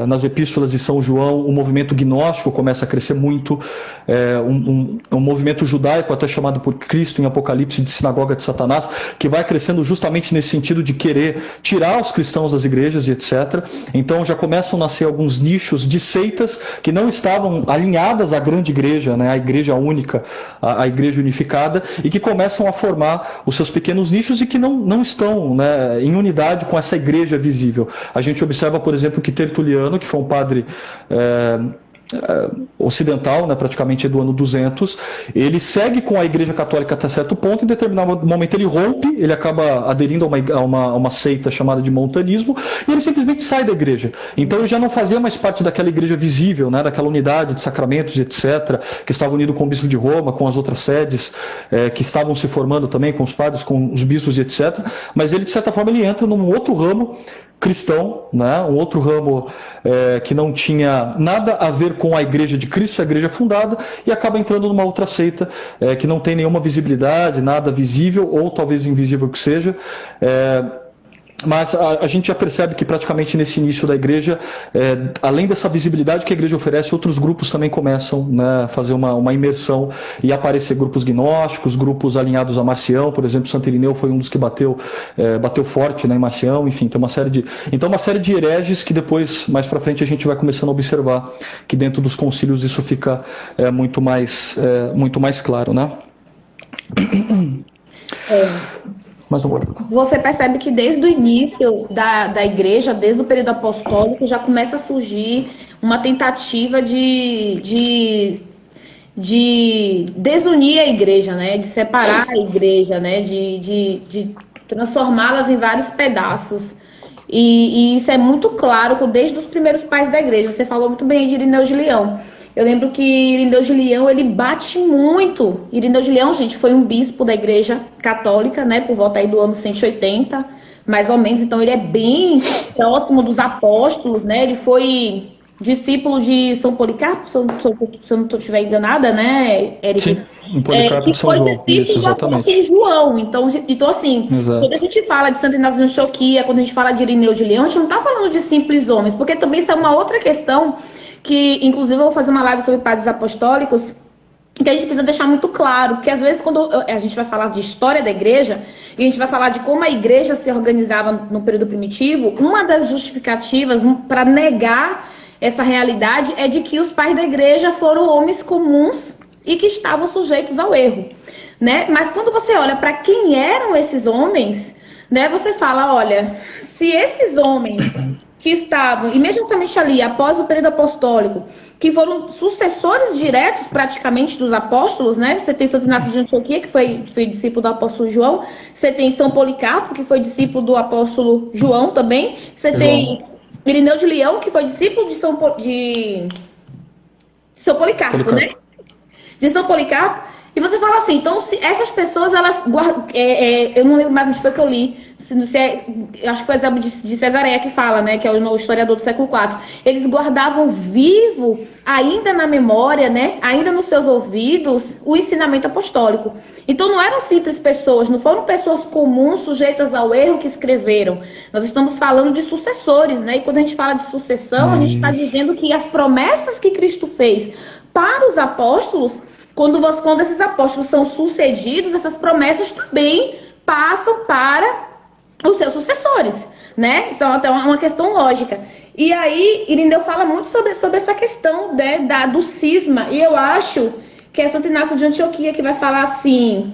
nas epístolas de São João o movimento gnóstico começa a crescer muito, um movimento judaico até chamado por Cristo em Apocalipse de sinagoga de Satanás, que vai crescendo justamente nesse sentido de querer tirar os cristãos das igrejas e etc. Então já começam a nascer alguns nichos de seitas que não estavam alinhadas à grande igreja, né? A igreja única, a igreja unificada, e que começam a formar os seus pequenos nichos e que não estão, né, em unidade com essa igreja visível. A gente observa, por exemplo, que Tertuliano, que foi um padre ocidental, né, praticamente do ano 200, ele segue com a igreja católica até certo ponto, em determinado momento ele rompe, ele acaba aderindo a uma seita chamada de montanismo, e ele simplesmente sai da igreja. Então ele já não fazia mais parte daquela igreja visível, né, daquela unidade de sacramentos, etc., que estava unido com o bispo de Roma, com as outras sedes, que estavam se formando também, com os padres, com os bispos, etc., mas ele, de certa forma, ele entra num outro ramo cristão, né? Um outro ramo que não tinha nada a ver com a igreja de Cristo, a igreja fundada, e acaba entrando numa outra seita que não tem nenhuma visibilidade, nada visível, ou talvez invisível que seja. Mas a gente já percebe que praticamente nesse início da igreja, além dessa visibilidade que a igreja oferece, outros grupos também começam, né, a fazer uma imersão e aparecer grupos gnósticos, grupos alinhados a Marcião, por exemplo, Santo Irineu foi um dos que bateu forte, né, em Marcião, enfim, tem uma série de hereges que depois, mais para frente, a gente vai começando a observar que dentro dos concílios isso fica muito mais claro, né? Você percebe que desde o início da igreja, desde o período apostólico, já começa a surgir uma tentativa de desunir a igreja, né? De separar a igreja, né? De transformá-las em vários pedaços. E isso é muito claro desde os primeiros pais da igreja. Você falou muito bem de Irineu de Leão. Eu lembro que Irineu de Leão, ele bate muito. Irineu de Leão, gente, foi um bispo da Igreja Católica, né, por volta aí do ano 180, mais ou menos. Então, ele é bem próximo dos apóstolos, né? Ele foi discípulo de São Policarpo, se eu não estiver enganada, né, Érico? Sim, em Policarpo de São João. Isso, exatamente. João. Então, assim, exato. Quando a gente fala de Santo Inácio de Antioquia, quando a gente fala de Irineu de Leão, a gente não está falando de simples homens, porque também isso é uma outra questão que, inclusive, eu vou fazer uma live sobre padres apostólicos, que a gente precisa deixar muito claro, porque às vezes quando a gente vai falar de história da igreja, e a gente vai falar de como a igreja se organizava no período primitivo, uma das justificativas para negar essa realidade é de que os pais da igreja foram homens comuns e que estavam sujeitos ao erro, né? Mas quando você olha para quem eram esses homens, né, você fala, olha, se esses homens que estavam imediatamente ali, após o período apostólico, que foram sucessores diretos praticamente dos apóstolos, né? Você tem Santo Inácio de Antioquia, que foi discípulo do apóstolo João. Você tem São Policarpo, que foi discípulo do apóstolo João também. Você tem Irineu de Leão, que foi discípulo de São Policarpo, né? De São Policarpo. E você fala assim, então se essas pessoas, elas eu não lembro mais onde foi que eu li, acho que foi o exemplo de Cesareia que fala, né, que é o historiador do século IV. Eles guardavam vivo, ainda na memória, né, ainda nos seus ouvidos, o ensinamento apostólico. Então não eram simples pessoas, não foram pessoas comuns sujeitas ao erro que escreveram. Nós estamos falando de sucessores, né, e quando a gente fala de sucessão, a gente está dizendo que as promessas que Cristo fez para os apóstolos, quando esses apóstolos são sucedidos, essas promessas também passam para os seus sucessores, né? Isso é até uma questão lógica. E aí, Irineu fala muito sobre essa questão, né, do cisma, e eu acho que é Santo Inácio de Antioquia que vai falar assim,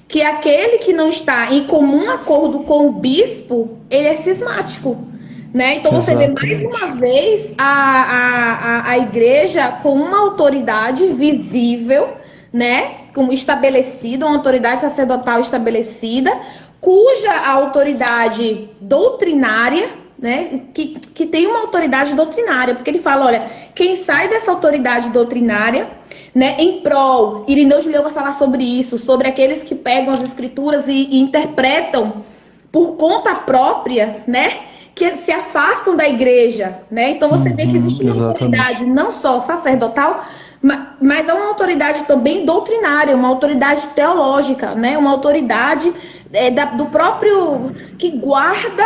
que aquele que não está em comum acordo com o bispo, ele é cismático. Né? Então você vê mais uma vez a igreja com uma autoridade visível, né? Como estabelecida, uma autoridade sacerdotal estabelecida, cuja autoridade doutrinária, né? Que tem uma autoridade doutrinária, porque ele fala, olha, quem sai dessa autoridade doutrinária, né, em prol, Irineu de Leão vai falar sobre isso, sobre aqueles que pegam as escrituras e interpretam por conta própria, né? Que se afastam da igreja, né? Então você vê que existe uma autoridade não só sacerdotal, mas é uma autoridade também doutrinária, uma autoridade teológica, né? Uma autoridade do próprio que guarda.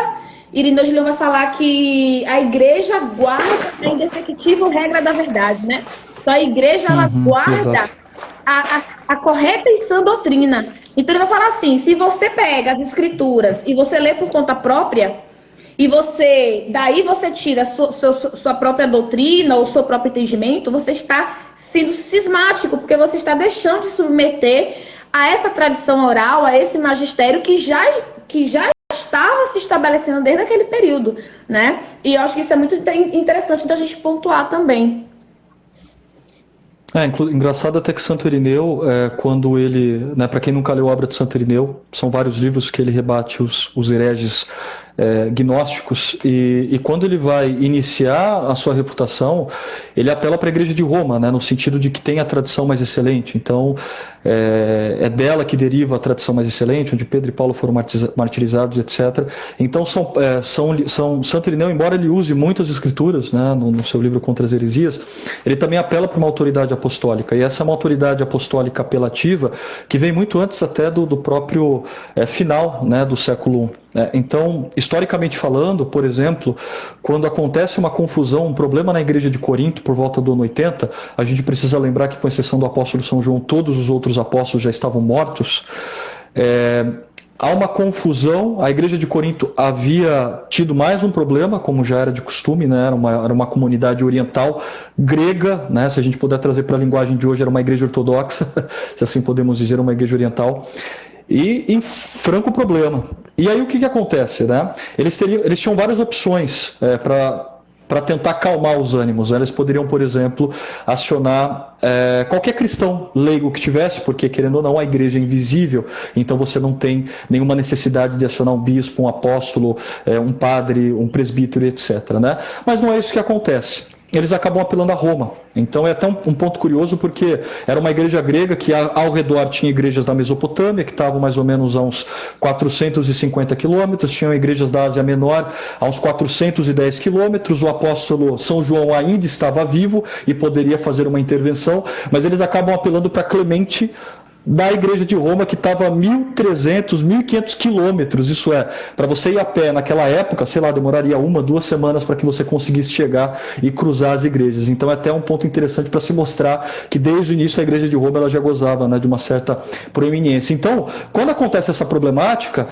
Irineu de Leão vai falar que a igreja guarda a indefectível regra da verdade, né? Então a igreja ela guarda a correta e sã doutrina. Então ele vai falar assim: se você pega as escrituras e você lê por conta própria, e daí você tira a sua própria doutrina ou seu próprio entendimento, você está sendo cismático, porque você está deixando de submeter a essa tradição oral, a esse magistério que já estava se estabelecendo desde aquele período, né? E eu acho que isso é muito interessante da gente pontuar também. Engraçado até que Santo Irineu, quando ele, né, para quem nunca leu a obra de Santo Irineu, são vários livros que ele rebate os hereges gnósticos, e quando ele vai iniciar a sua refutação, ele apela para a Igreja de Roma, né, no sentido de que tem a tradição mais excelente. Então, é dela que deriva a tradição mais excelente, onde Pedro e Paulo foram martirizados, etc. Então, Santo Irineu, embora ele use muitas escrituras, né, no seu livro Contra as Heresias, ele também apela para uma autoridade apostólica, e essa é uma autoridade apostólica apelativa que vem muito antes até do próprio final, né, do século I. Então, historicamente falando, por exemplo, quando acontece uma confusão, um problema na igreja de Corinto por volta do ano 80, a gente precisa lembrar que, com exceção do apóstolo São João, todos os outros apóstolos já estavam mortos. Há uma confusão, a igreja de Corinto havia tido mais um problema, como já era de costume, né? Era uma comunidade oriental grega, né? Se a gente puder trazer para a linguagem de hoje, era uma igreja ortodoxa, se assim podemos dizer, uma igreja oriental. E em franco problema. E aí o que acontece, né? Eles tinham várias opções para tentar acalmar os ânimos. Eles poderiam, por exemplo, acionar qualquer cristão leigo que tivesse, porque, querendo ou não, a igreja é invisível, então você não tem nenhuma necessidade de acionar um bispo, um apóstolo, um padre, um presbítero, etc. Né? Mas não é isso que acontece. Eles acabam apelando a Roma. Então é até um ponto curioso, porque era uma igreja grega que ao redor tinha igrejas da Mesopotâmia, que estavam mais ou menos a uns 450 quilômetros, tinham igrejas da Ásia Menor a uns 410 quilômetros, o apóstolo São João ainda estava vivo e poderia fazer uma intervenção, mas eles acabam apelando para Clemente, da igreja de Roma, que estava a 1.300, 1.500 quilômetros. Isso para você ir a pé naquela época, sei lá, demoraria 1, 2 semanas para que você conseguisse chegar e cruzar as igrejas. Então é até um ponto interessante para se mostrar que desde o início a igreja de Roma ela já gozava, né, de uma certa proeminência. Então, quando acontece essa problemática,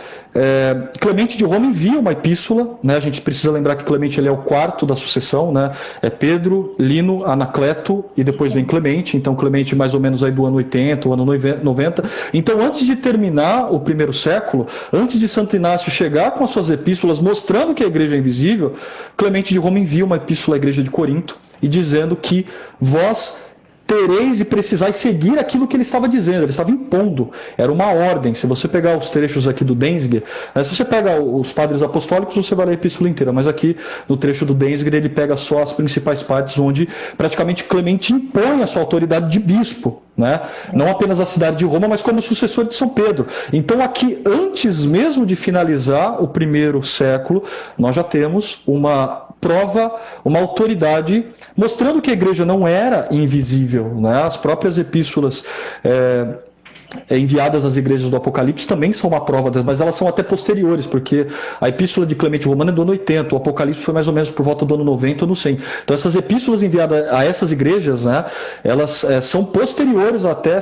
Clemente de Roma envia uma epístola, né, a gente precisa lembrar que Clemente ele é o quarto da sucessão, né, é Pedro, Lino, Anacleto e depois vem Clemente. Então Clemente mais ou menos aí do ano 80, o ano 90. Então, antes de terminar o primeiro século, antes de Santo Inácio chegar com as suas epístolas mostrando que a igreja é invisível, Clemente de Roma envia uma epístola à igreja de Corinto e dizendo que vós tereis e precisais seguir aquilo que ele estava dizendo, ele estava impondo, era uma ordem. Se você pegar os trechos aqui do Denzinger, se você pega os padres apostólicos, você vai ler a epístola inteira, mas aqui no trecho do Denzinger ele pega só as principais partes onde praticamente Clemente impõe a sua autoridade de bispo, né? Não apenas a cidade de Roma, mas como sucessor de São Pedro. Então aqui, antes mesmo de finalizar o primeiro século, nós já temos uma prova, uma autoridade, mostrando que a igreja não era invisível, né? As próprias epístolas enviadas às igrejas do Apocalipse também são uma prova, mas elas são até posteriores, porque a epístola de Clemente Romano é do ano 80, o Apocalipse foi mais ou menos por volta do ano 90 ou no 100. Então essas epístolas enviadas a essas igrejas, né, elas são posteriores até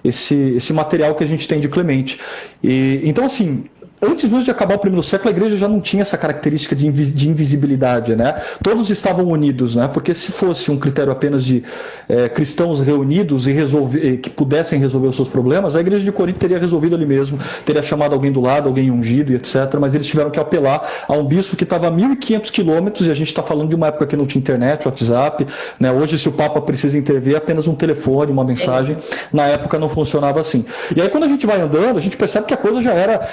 esse material que a gente tem de Clemente. Então assim, antes mesmo de acabar o primeiro século, a igreja já não tinha essa característica de invisibilidade, né? Todos estavam unidos, né? Porque se fosse um critério apenas de cristãos reunidos e que pudessem resolver os seus problemas, a igreja de Corinto teria resolvido ali mesmo, teria chamado alguém do lado, alguém ungido e etc. Mas eles tiveram que apelar a um bispo que estava a 1.500 quilômetros, e a gente está falando de uma época que não tinha internet, WhatsApp, né? Hoje, se o Papa precisa intervir, é apenas um telefone, uma mensagem. Na época não funcionava assim. E aí, quando a gente vai andando, a gente percebe que a coisa já era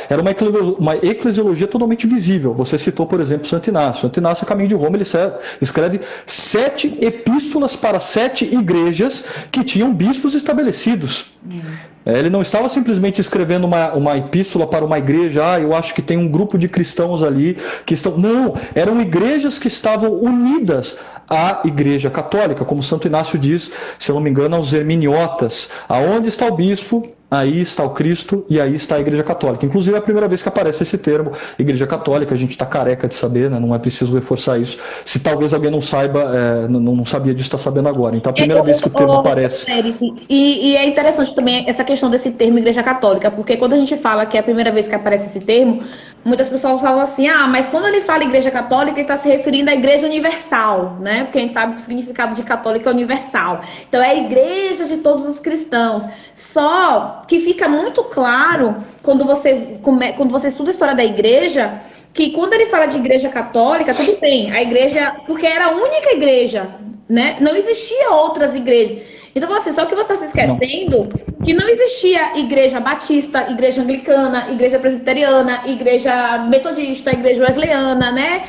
uma eclesiologia totalmente visível. Você citou, por exemplo, Santo Inácio. Santo Inácio, a caminho de Roma, ele escreve 7 epístolas para 7 igrejas que tinham bispos estabelecidos. Ele não estava simplesmente escrevendo uma epístola para uma igreja, eu acho que tem um grupo de cristãos ali que estão... Não, eram igrejas que estavam unidas à Igreja Católica, como Santo Inácio diz, se eu não me engano, aos hermeniotas. Aonde está o bispo, aí está o Cristo e aí está a Igreja Católica. Inclusive é a primeira vez que aparece esse termo, Igreja Católica, a gente está careca de saber, né? Não é preciso reforçar isso. Se talvez alguém não saiba, não sabia disso, está sabendo agora. Então a primeira vez que o termo aparece... E é interessante também essa questão desse termo Igreja Católica, porque quando a gente fala que é a primeira vez que aparece esse termo, muitas pessoas falam assim, mas quando ele fala Igreja Católica, ele está se referindo à Igreja Universal, né? Porque a gente sabe que o significado de católica é universal. Então é a igreja de todos os cristãos. Só que fica muito claro, quando você estuda a história da igreja, que quando ele fala de igreja católica, tudo bem, a igreja, porque era a única igreja, né? Não existia outras igrejas. Então, assim, só que você está se esquecendo que não existia igreja batista, igreja anglicana, igreja presbiteriana, igreja metodista, igreja wesleyana, né?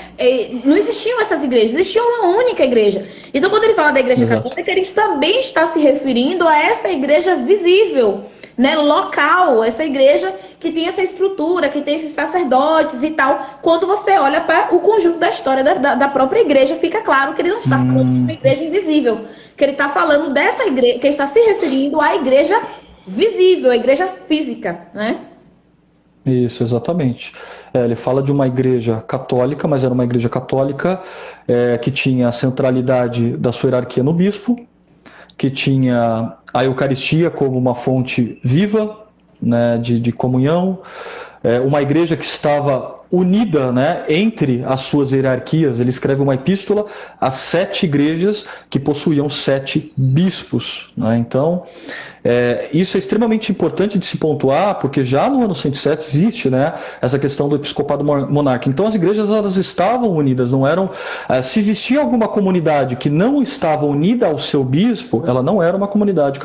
Não existiam essas igrejas, existia uma única igreja. Então, quando ele fala da igreja católica, ele também está se referindo a essa igreja visível, né? Local, essa igreja que tem essa estrutura, que tem esses sacerdotes e tal. Quando você olha para o conjunto da história da própria igreja, fica claro que ele não está falando de uma igreja invisível, que ele está falando dessa igreja, que ele está se referindo à igreja visível, à igreja física, né? Isso, exatamente. Ele fala de uma igreja católica, mas era uma igreja católica que tinha a centralidade da sua hierarquia no bispo, que tinha a Eucaristia como uma fonte viva, né, de comunhão, uma igreja que estava unida, né, entre as suas hierarquias. Ele escreve uma epístola às 7 igrejas que possuíam 7 bispos, né? Então, isso é extremamente importante de se pontuar, porque já no ano 107 existe, né, essa questão do episcopado monárquico. Então as igrejas, elas estavam unidas, não eram... se existia alguma comunidade que não estava unida ao seu bispo, ela não era uma comunidade,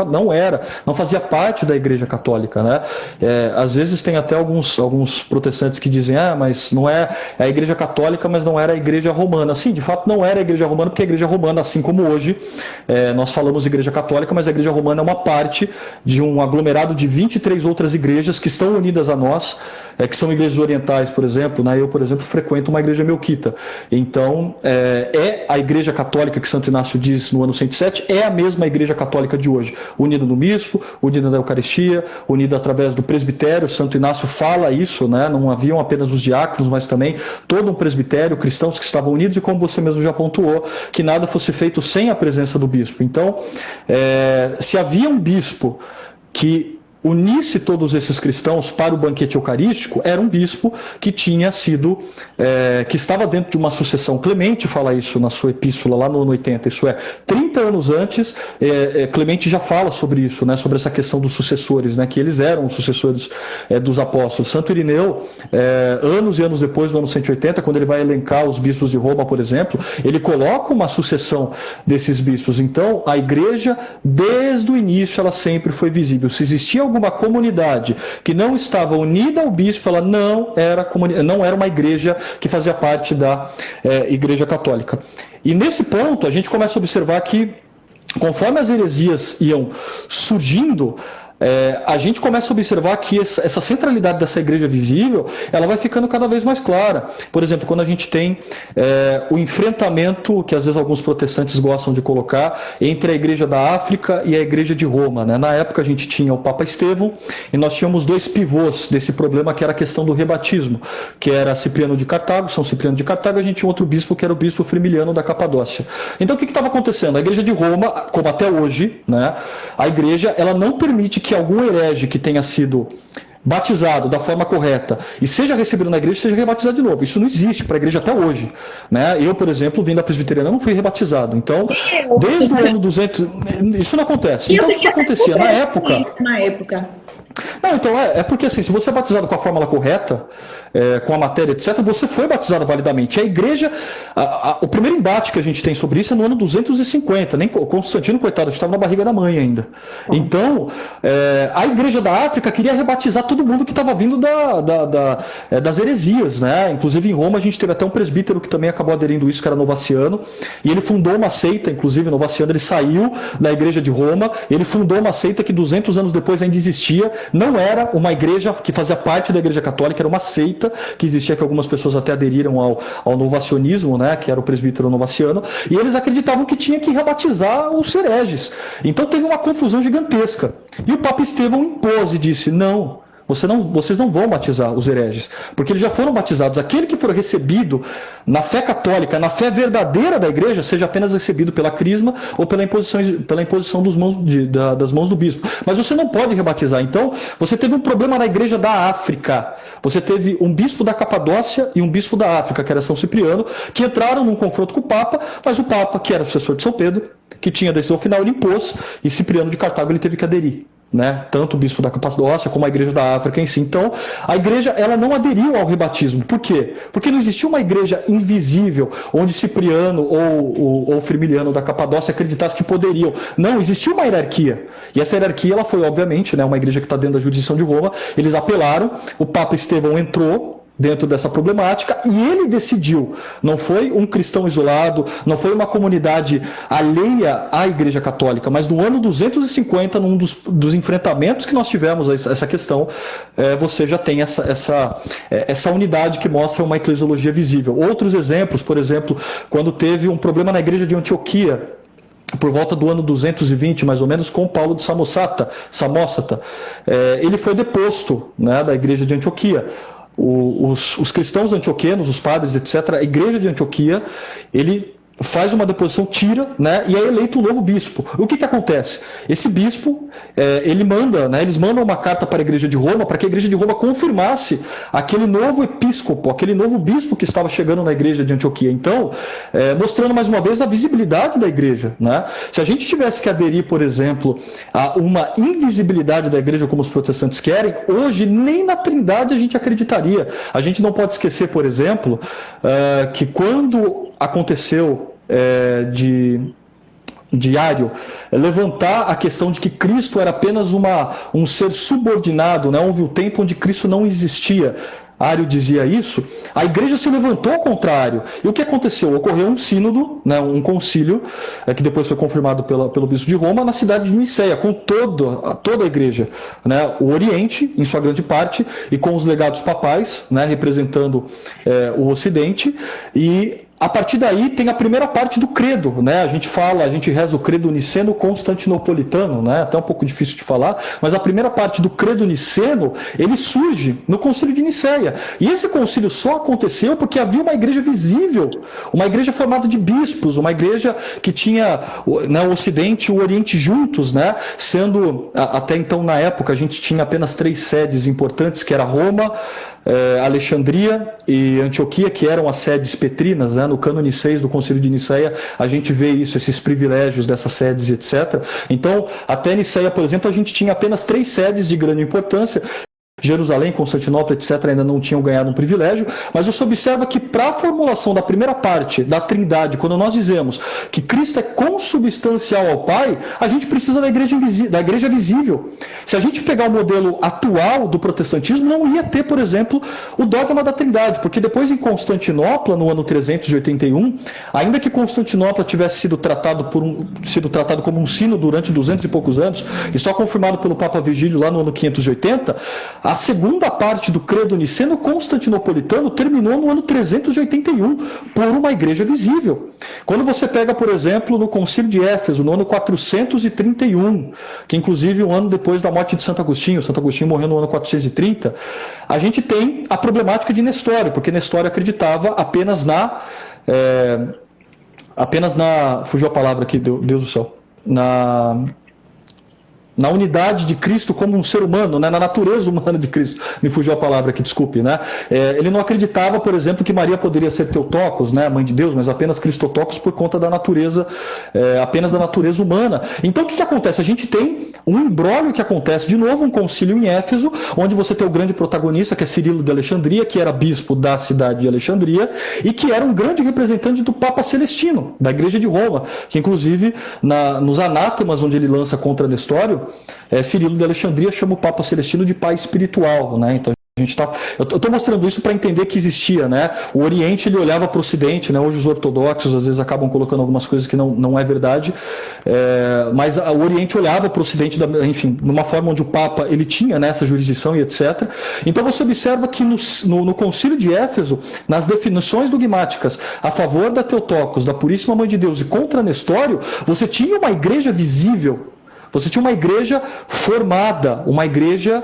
não fazia parte da igreja católica, né? Às vezes tem até alguns protestantes que dizem, mas não é a igreja católica, mas não era a igreja romana. Sim, de fato não era a igreja romana, porque a igreja romana, assim como hoje, nós falamos igreja católica, mas a igreja romana é uma parte de um aglomerado de 23 outras igrejas que estão unidas a nós, que são igrejas orientais, por exemplo, né? Eu, por exemplo, frequento uma igreja melquita. Então, a igreja católica que Santo Inácio diz no ano 107 é a mesma igreja católica de hoje, unida no bispo, unida na Eucaristia, unida através do presbitério. Santo Inácio fala isso, né? Não haviam apenas os diáconos, mas também todo um presbitério, cristãos que estavam unidos, e como você mesmo já pontuou, que nada fosse feito sem a presença do bispo. Então, se havia um bispo que unisse todos esses cristãos para o banquete eucarístico era um bispo que tinha sido, que estava dentro de uma sucessão. Clemente fala isso na sua epístola lá no 80, isso é, 30 anos antes, Clemente já fala sobre isso, né, sobre essa questão dos sucessores, né, que eles eram os sucessores dos apóstolos. Santo Irineu, anos e anos depois, no ano 180, quando ele vai elencar os bispos de Roma, por exemplo, ele coloca uma sucessão desses bispos. Então, a igreja, desde o início, ela sempre foi visível. Se existia alguma comunidade que não estava unida ao bispo, ela não era uma igreja que fazia parte da Igreja Católica. E nesse ponto, a gente começa a observar que, conforme as heresias iam surgindo, a gente começa a observar que essa centralidade dessa igreja visível, ela vai ficando cada vez mais clara. Por exemplo, quando a gente tem o enfrentamento, que às vezes alguns protestantes gostam de colocar, entre a igreja da África e a igreja de Roma, né? Na época a gente tinha o Papa Estevão, e nós tínhamos dois pivôs desse problema, que era a questão do rebatismo, que era Cipriano de Cartago, São Cipriano de Cartago, a gente tinha outro bispo, que era o bispo Firmiliano da Capadócia. Então o que estava acontecendo? A igreja de Roma, como até hoje, né, a igreja, ela não permite que algum herege que tenha sido batizado da forma correta e seja recebido na igreja, seja rebatizado de novo. Isso não existe para a igreja até hoje, né? Eu, por exemplo, vindo da presbiteriana, não fui rebatizado. Então, desde o ano 200, isso não acontece. Então, o que acontecia? Na época... Não, então porque assim, se você é batizado com a fórmula correta, com a matéria, etc., você foi batizado validamente. A igreja, o primeiro embate que a gente tem sobre isso é no ano 250, nem Constantino, coitado, estava na barriga da mãe ainda. Então, a igreja da África queria rebatizar todo mundo que estava vindo das heresias, né? Inclusive em Roma a gente teve até um presbítero que também acabou aderindo isso, que era Novaciano, e ele fundou uma seita, inclusive Novaciano, ele saiu da igreja de Roma, ele fundou uma seita que 200 anos depois ainda existia. Não era uma igreja que fazia parte da igreja católica, era uma seita que existia, que algumas pessoas até aderiram ao novacionismo, né, que era o presbítero Novaciano, e eles acreditavam que tinha que rebatizar os hereges. Então teve uma confusão gigantesca. E o Papa Estevão impôs e disse, não, vocês não vão batizar os hereges, porque eles já foram batizados. Aquele que for recebido na fé católica, na fé verdadeira da igreja, seja apenas recebido pela crisma ou pela imposição das mãos do bispo. Mas você não pode rebatizar. Então, você teve um problema na igreja da África. Você teve um bispo da Capadócia e um bispo da África, que era São Cipriano, que entraram num confronto com o Papa, mas o Papa, que era o sucessor de São Pedro, que tinha a decisão final, ele impôs, e Cipriano de Cartago ele teve que aderir. Né? Tanto o bispo da Capadócia como a igreja da África em si. Então, a igreja ela não aderiu ao rebatismo. Por quê? Porque não existia uma igreja invisível onde Cipriano ou Firmiliano da Capadócia acreditassem que poderiam. Não, existia uma hierarquia. E essa hierarquia ela foi, obviamente, né, uma igreja que está dentro da jurisdição de Roma. Eles apelaram, o Papa Estevão entrou dentro dessa problemática, e ele decidiu. Não foi um cristão isolado, não foi uma comunidade alheia à Igreja Católica, mas no ano 250, num dos enfrentamentos que nós tivemos a essa questão, você já tem essa unidade que mostra uma eclesiologia visível. Outros exemplos, por exemplo, quando teve um problema na igreja de Antioquia, por volta do ano 220, mais ou menos, com Paulo de Samósata, ele foi deposto, né, da igreja de Antioquia. Os cristãos antioquenos, os padres, etc., a igreja de Antioquia, ele faz uma deposição, tira, né, e é eleito um novo bispo. O que acontece? Esse bispo, ele manda, né, eles mandam uma carta para a igreja de Roma, para que a igreja de Roma confirmasse aquele novo episcopo, aquele novo bispo que estava chegando na igreja de Antioquia. Então, mostrando mais uma vez a visibilidade da igreja, né? Se a gente tivesse que aderir, por exemplo, a uma invisibilidade da igreja como os protestantes querem, hoje nem na Trindade a gente acreditaria. A gente não pode esquecer, por exemplo, que quando aconteceu de Ário levantar a questão de que Cristo era apenas um ser subordinado, né? Houve um tempo onde Cristo não existia. Ário dizia isso, a igreja se levantou contra Ário. E o que aconteceu? Ocorreu um sínodo, né, um concílio, que depois foi confirmado pelo bispo de Roma, na cidade de Niceia, com toda a igreja, né, o Oriente, em sua grande parte, e com os legados papais, né, representando o Ocidente, e a partir daí tem a primeira parte do credo, né? A gente reza o credo niceno constantinopolitano, né? Até um pouco difícil de falar, mas a primeira parte do credo niceno, ele surge no concílio de Nicéia. E esse concílio só aconteceu porque havia uma igreja visível, uma igreja formada de bispos, uma igreja que tinha, né, o Ocidente e o Oriente juntos, né? Sendo, até então na época, a gente tinha apenas 3 sedes importantes, que era Roma, Alexandria e Antioquia, que eram as sedes petrinas, né? No cânone 6 do Concílio de Nicéia, a gente vê isso, esses privilégios dessas sedes, etc. Então, até Nicéia, por exemplo, a gente tinha apenas 3 sedes de grande importância. Jerusalém, Constantinopla, etc., ainda não tinham ganhado um privilégio, mas você observa que para a formulação da primeira parte da Trindade, quando nós dizemos que Cristo é consubstancial ao Pai, a gente precisa da igreja visível. Se a gente pegar o modelo atual do protestantismo, não ia ter, por exemplo, o dogma da Trindade, porque depois em Constantinopla, no ano 381, ainda que Constantinopla tivesse sido tratado como um sino durante 200 e poucos anos, e só confirmado pelo Papa Vigílio lá no ano 580, a segunda parte do credo niceno constantinopolitano terminou no ano 381 por uma igreja visível. Quando você pega, por exemplo, no concílio de Éfeso, no ano 431, que inclusive um ano depois da morte de Santo Agostinho morreu no ano 430, a gente tem a problemática de Nestório, porque Nestório acreditava apenas na... fugiu a palavra aqui, Deus do céu. Na unidade de Cristo como um ser humano, né? Na natureza humana de Cristo. Me fugiu a palavra aqui, desculpe. Né? Ele não acreditava, por exemplo, que Maria poderia ser Theotokos, né? Mãe de Deus, mas apenas Christotokos por conta da natureza, apenas da natureza humana. Então o que acontece? A gente tem um imbróglio que acontece, de novo, um concílio em Éfeso, onde você tem o grande protagonista, que é Cirilo de Alexandria, que era bispo da cidade de Alexandria, e que era um grande representante do Papa Celestino, da Igreja de Roma, que inclusive nos anátemas onde ele lança contra Nestório, Cirilo de Alexandria chama o Papa Celestino de pai espiritual, né? Então eu estou mostrando isso para entender que existia, né? O Oriente ele olhava para o Ocidente, né? Hoje os ortodoxos às vezes acabam colocando algumas coisas que não é verdade, mas o Oriente olhava para o Ocidente, enfim, numa forma onde o Papa ele tinha, né, essa jurisdição e etc. Então você observa que no Concílio de Éfeso, nas definições dogmáticas a favor da Theotokos, da Puríssima Mãe de Deus e contra Nestório, você tinha uma igreja visível. Você tinha uma igreja formada, uma igreja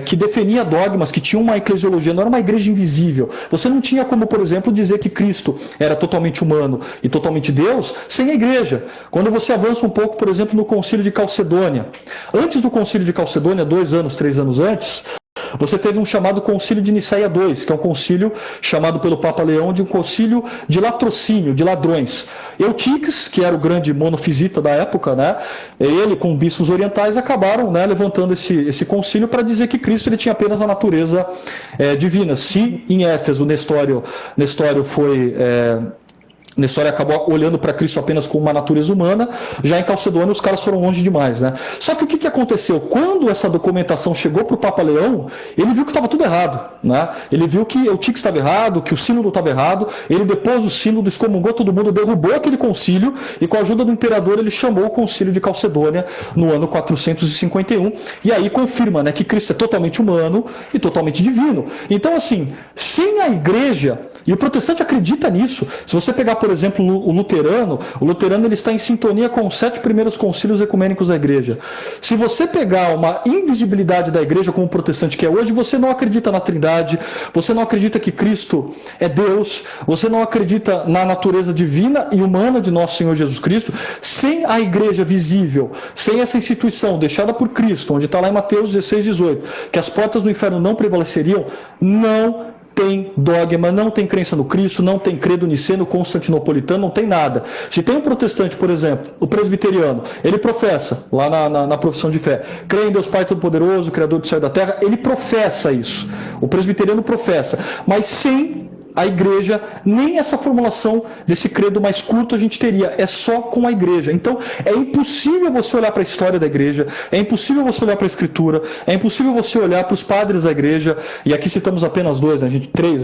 que definia dogmas, que tinha uma eclesiologia, não era uma igreja invisível. Você não tinha como, por exemplo, dizer que Cristo era totalmente humano e totalmente Deus sem a igreja. Quando você avança um pouco, por exemplo, no Concílio de Calcedônia. Antes do Concílio de Calcedônia, 2 anos, 3 anos antes, você teve um chamado Concílio de Nicéia II, que é um concílio chamado pelo Papa Leão de um concílio de latrocínio, de ladrões. Eutiques, que era o grande monofisita da época, né, ele com bispos orientais acabaram, né, levantando esse concílio para dizer que Cristo ele tinha apenas a natureza divina. Se em Éfeso Nestório foi... Nestório acabou olhando para Cristo apenas como uma natureza humana, já em Calcedônia os caras foram longe demais, né? Só que o que aconteceu? Quando essa documentação chegou para o Papa Leão, ele viu que estava tudo errado, né? Ele viu que Eutiques estava errado, que o sínodo estava errado, ele depôs o sínodo, excomungou todo mundo, derrubou aquele concílio e com a ajuda do imperador ele chamou o concílio de Calcedônia no ano 451 e aí confirma, né, que Cristo é totalmente humano e totalmente divino. Então assim, sem a igreja, e o protestante acredita nisso, se você pegar, por exemplo, o luterano ele está em sintonia com os 7 primeiros concílios ecumênicos da igreja. Se você pegar uma invisibilidade da igreja como o protestante que é hoje, você não acredita na Trindade, você não acredita que Cristo é Deus, você não acredita na natureza divina e humana de nosso Senhor Jesus Cristo, sem a igreja visível, sem essa instituição deixada por Cristo, onde está lá em Mateus 16, 18, que as portas do inferno não prevaleceriam, não tem dogma, não tem crença no Cristo, não tem credo niceno, constantinopolitano, não tem nada. Se tem um protestante, por exemplo, o presbiteriano, ele professa, lá na profissão de fé, crê em Deus Pai Todo-Poderoso, Criador do céu e da terra, ele professa isso. O presbiteriano professa, mas sem a igreja, nem essa formulação desse credo mais curto a gente teria, é só com a igreja. Então é impossível você olhar para a história da igreja, é impossível você olhar para a escritura, é impossível você olhar para os padres da igreja, e aqui citamos apenas 2, né? A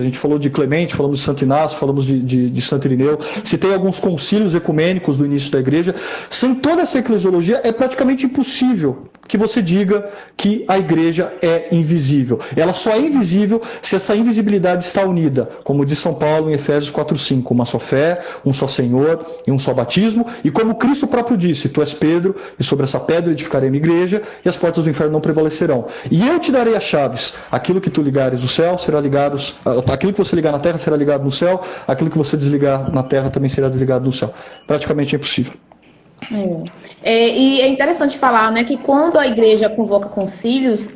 gente falou de Clemente, falamos de Santo Inácio, falamos de Santo Irineu, citei alguns concílios ecumênicos do início da igreja. Sem toda essa eclesiologia é praticamente impossível que você diga que a igreja é invisível. Ela só é invisível se essa invisibilidade está unida, como o de São Paulo em Efésios 4:5, uma só fé, um só Senhor e um só batismo, e como Cristo próprio disse, tu és Pedro, e sobre essa pedra edificarei a minha igreja, e as portas do inferno não prevalecerão. E eu te darei as chaves, aquilo que tu ligares no céu, será ligado, aquilo que você ligar na terra será ligado no céu, aquilo que você desligar na terra também será desligado no céu. Praticamente é impossível. E é interessante falar, né, que quando a igreja convoca concílios,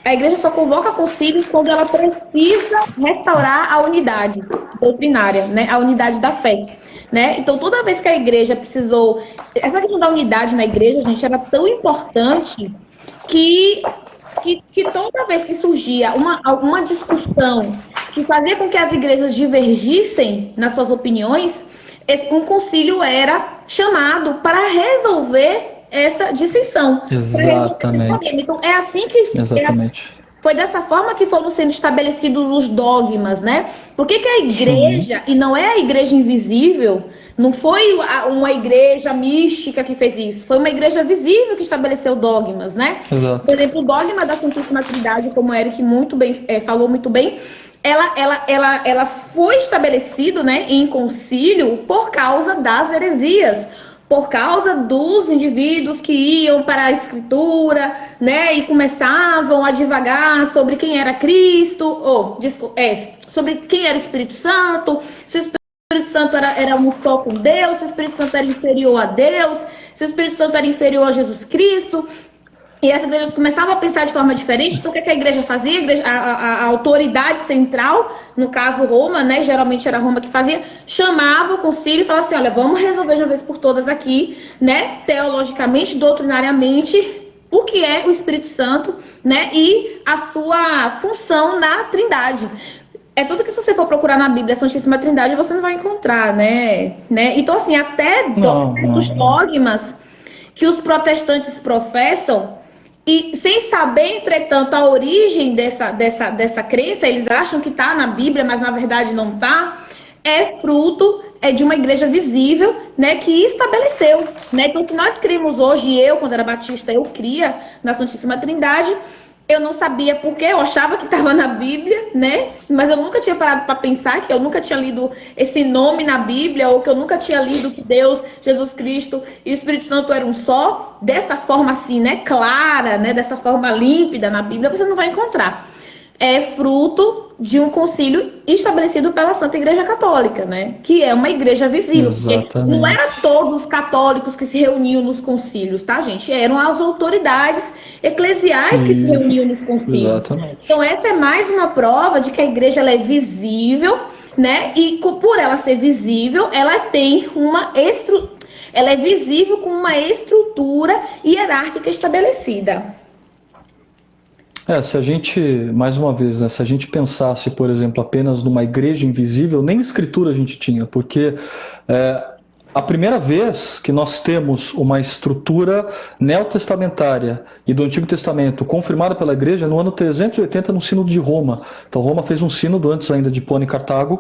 a igreja só convoca concílios quando ela precisa restaurar a unidade doutrinária, né, a unidade da fé, né? Então, toda vez que a igreja precisou... Essa questão da unidade na igreja, gente, era tão importante que toda vez que surgia uma discussão que fazia com que as igrejas divergissem nas suas opiniões, um concílio era chamado para resolver essa dissensão. Exatamente. Então, é assim que... Exatamente. Foi dessa forma que foram sendo estabelecidos os dogmas, né? Por que a igreja, e não é a igreja invisível, não foi uma igreja mística que fez isso, foi uma igreja visível que estabeleceu dogmas, né? Exato. Por exemplo, o dogma da Santíssima Trindade, como o Eric muito bem, falou muito bem, ela foi estabelecido, né, em concílio por causa das heresias, por causa dos indivíduos que iam para a Escritura, né, e começavam a divagar sobre quem era Cristo, sobre quem era o Espírito Santo, se o Espírito Santo era um só com Deus, se o Espírito Santo era inferior a Deus, se o Espírito Santo era inferior a Jesus Cristo. E as igrejas começavam a pensar de forma diferente. Então, o que a igreja fazia? A autoridade central, no caso Roma, né? Geralmente era Roma que fazia, chamava o concílio e falava assim: olha, vamos resolver de uma vez por todas aqui, né? Teologicamente, doutrinariamente, o que é o Espírito Santo, né? E a sua função na Trindade. É tudo que, se você for procurar na Bíblia, a Santíssima Trindade, você não vai encontrar, né? Então, assim, até os dogmas que os protestantes professam, e sem saber, entretanto, a origem dessa crença, eles acham que está na Bíblia, mas na verdade não está, é fruto de uma igreja visível, né, que estabeleceu. Né? Então, se nós cremos hoje, quando era batista, eu cria na Santíssima Trindade, eu não sabia porque eu achava que estava na Bíblia, né? Mas eu nunca tinha parado para pensar, que eu nunca tinha lido esse nome na Bíblia, ou que eu nunca tinha lido que Deus, Jesus Cristo e o Espírito Santo eram um só, dessa forma assim, né? Clara, né? Dessa forma límpida na Bíblia, você não vai encontrar. É fruto de um concílio estabelecido pela Santa Igreja Católica, né? Que é uma igreja visível. Não eram todos os católicos que se reuniam nos concílios, tá, gente? Eram as autoridades eclesiais que se reuniam nos concílios. Exatamente. Então, essa é mais uma prova de que a igreja ela é visível, né? E por ela ser visível, ela tem ela é visível com uma estrutura hierárquica estabelecida. Se a gente, mais uma vez, né, se a gente pensasse, por exemplo, apenas numa igreja invisível, nem escritura a gente tinha, porque a primeira vez que nós temos uma estrutura neotestamentária e do Antigo Testamento confirmada pela igreja é no ano 380 no Sínodo de Roma. Então Roma fez um sínodo antes ainda de Hipona e Cartago,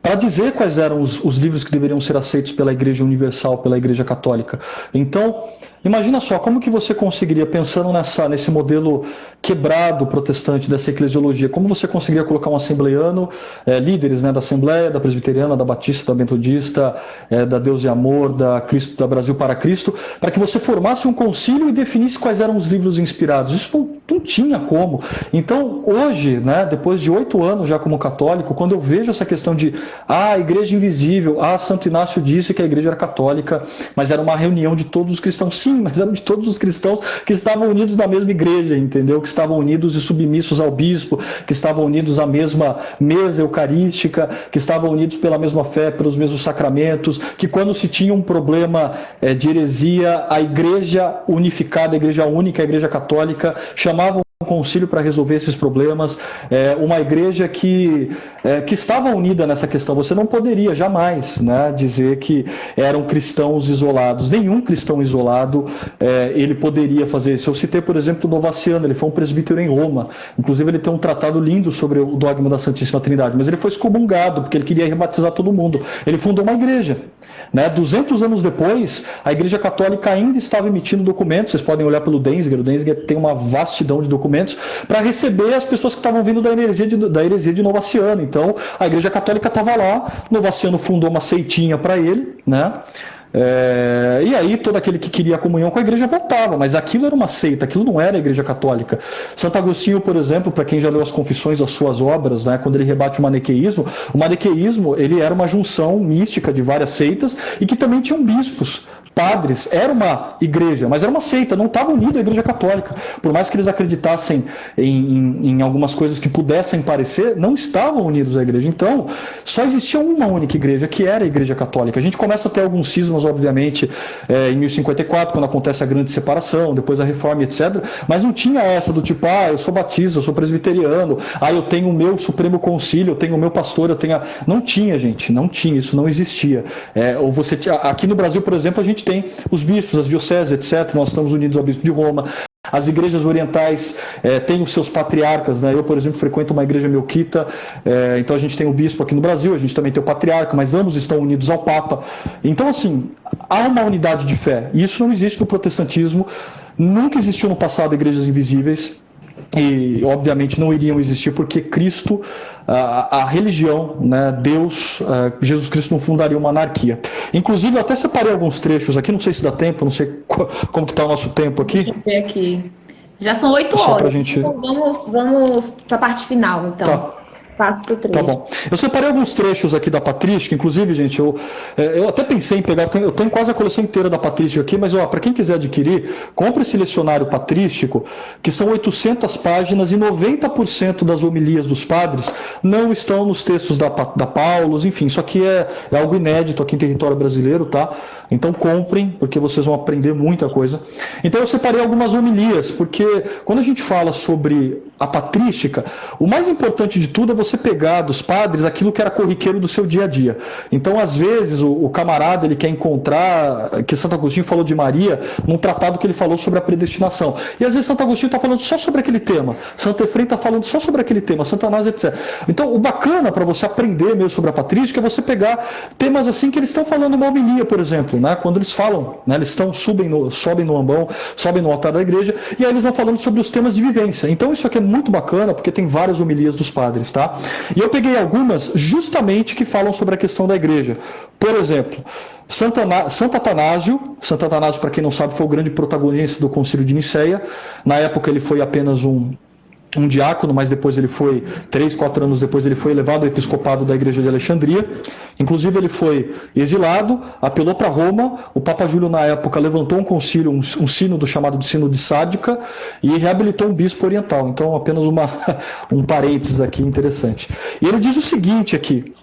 para dizer quais eram os livros que deveriam ser aceitos pela Igreja Universal, pela Igreja Católica. Então, imagina só, como que você conseguiria, pensando nesse modelo quebrado protestante dessa eclesiologia, como você conseguiria colocar um assembleiano, líderes, né, da Assembleia, da Presbiteriana, da Batista, da Metodista, da Deus e Amor, da Brasil para Cristo, para que você formasse um concílio e definisse quais eram os livros inspirados? Isso não tinha como. Então, hoje, né, depois de 8 anos já como católico, quando eu vejo essa questão de a igreja invisível, Santo Inácio disse que a igreja era católica, mas era uma reunião de todos os cristãos. Sim, mas eram de todos os cristãos que estavam unidos na mesma igreja, entendeu? Que estavam unidos e submissos ao bispo, que estavam unidos à mesma mesa eucarística, que estavam unidos pela mesma fé, pelos mesmos sacramentos, que quando se tinha um problema de heresia, a igreja unificada, a igreja única, a igreja católica, chamavam um concílio para resolver esses problemas, uma igreja que estava unida nessa questão. Você não poderia jamais, né, dizer que eram cristãos isolados. Nenhum cristão isolado ele poderia fazer isso. Eu citei, por exemplo, o Novaciano, ele foi um presbítero em Roma. Inclusive, ele tem um tratado lindo sobre o dogma da Santíssima Trindade, mas ele foi excomungado, porque ele queria rebatizar todo mundo. Ele fundou uma igreja. Né? 200 anos depois, a Igreja Católica ainda estava emitindo documentos. Vocês podem olhar pelo Denzinger. O Denzinger tem uma vastidão de documentos documentos, para receber as pessoas que estavam vindo da heresia de Novaciano. Então, a Igreja Católica estava lá, Novaciano fundou uma seitinha para ele, né? E aí todo aquele que queria a comunhão com a igreja voltava, mas aquilo era uma seita, aquilo não era a Igreja Católica. Santo Agostinho, por exemplo, para quem já leu as Confissões, as suas obras, né, quando ele rebate o maniqueísmo ele era uma junção mística de várias seitas e que também tinham bispos, padres, era uma igreja, mas era uma seita, não estava unido à Igreja Católica. Por mais que eles acreditassem em algumas coisas que pudessem parecer, não estavam unidos à igreja. Então, só existia uma única igreja, que era a Igreja Católica. A gente começa a ter alguns cismas, obviamente, em 1054, quando acontece a grande separação, depois a reforma, etc. Mas não tinha essa do tipo, eu sou batista, eu sou presbiteriano, eu tenho o meu Supremo Concílio, eu tenho o meu pastor, eu tenho... Não tinha, gente, não tinha, isso não existia. Aqui no Brasil, por exemplo, a gente tem os bispos, as dioceses, etc. Nós estamos unidos ao bispo de Roma. As igrejas orientais têm os seus patriarcas, né? Eu, por exemplo, frequento uma igreja melquita, então a gente tem o bispo aqui no Brasil, a gente também tem o patriarca, mas ambos estão unidos ao Papa. Então, assim, há uma unidade de fé, e isso não existe no protestantismo, nunca existiu no passado igrejas invisíveis, e obviamente não iriam existir porque Cristo, a religião, né, Deus, Jesus Cristo não fundaria uma anarquia. Inclusive eu até separei alguns trechos aqui, não sei se dá tempo, não sei como que está o nosso tempo aqui. Deixa eu ver aqui. Já são 8 horas, então vamos para a parte final, então. Tá. Tá bom. Eu separei alguns trechos aqui da patrística, inclusive, gente, eu até pensei em pegar, eu tenho quase a coleção inteira da patrística aqui, mas para quem quiser adquirir, compre esse lecionário patrístico, que são 800 páginas e 90% das homilias dos padres não estão nos textos da Paulus, enfim, isso aqui é algo inédito aqui em território brasileiro, tá? Então comprem, porque vocês vão aprender muita coisa. Então eu separei algumas homilias, porque quando a gente fala sobre a patrística, o mais importante de tudo é você pegar dos padres aquilo que era corriqueiro do seu dia a dia. Então, às vezes, o camarada ele quer encontrar, que Santo Agostinho falou de Maria, num tratado que ele falou sobre a predestinação. E às vezes Santo Agostinho está falando só sobre aquele tema, Santo Efrem está falando só sobre aquele tema, Santo Anásio, etc. Então, o bacana para você aprender mesmo sobre a patrística é você pegar temas assim que eles estão falando uma homilia, por exemplo, né? Quando eles falam, né? Eles sobem no ambão, sobem no altar da igreja, e aí eles vão falando sobre os temas de vivência. Então, isso aqui é muito bacana, porque tem várias homilias dos padres, tá? E eu peguei algumas justamente que falam sobre a questão da igreja. Por exemplo, Santo Atanásio, para quem não sabe, foi o grande protagonista do Concílio de Nicéia. Na época ele foi apenas um diácono, mas depois ele foi, 3-4 anos depois, ele foi elevado ao episcopado da Igreja de Alexandria. Inclusive ele foi exilado, apelou para Roma, o Papa Júlio na época levantou um concílio, um sínodo chamado de Sínodo de Sárdica, e reabilitou um bispo oriental. Então apenas um parênteses aqui interessante. E ele diz o seguinte aqui,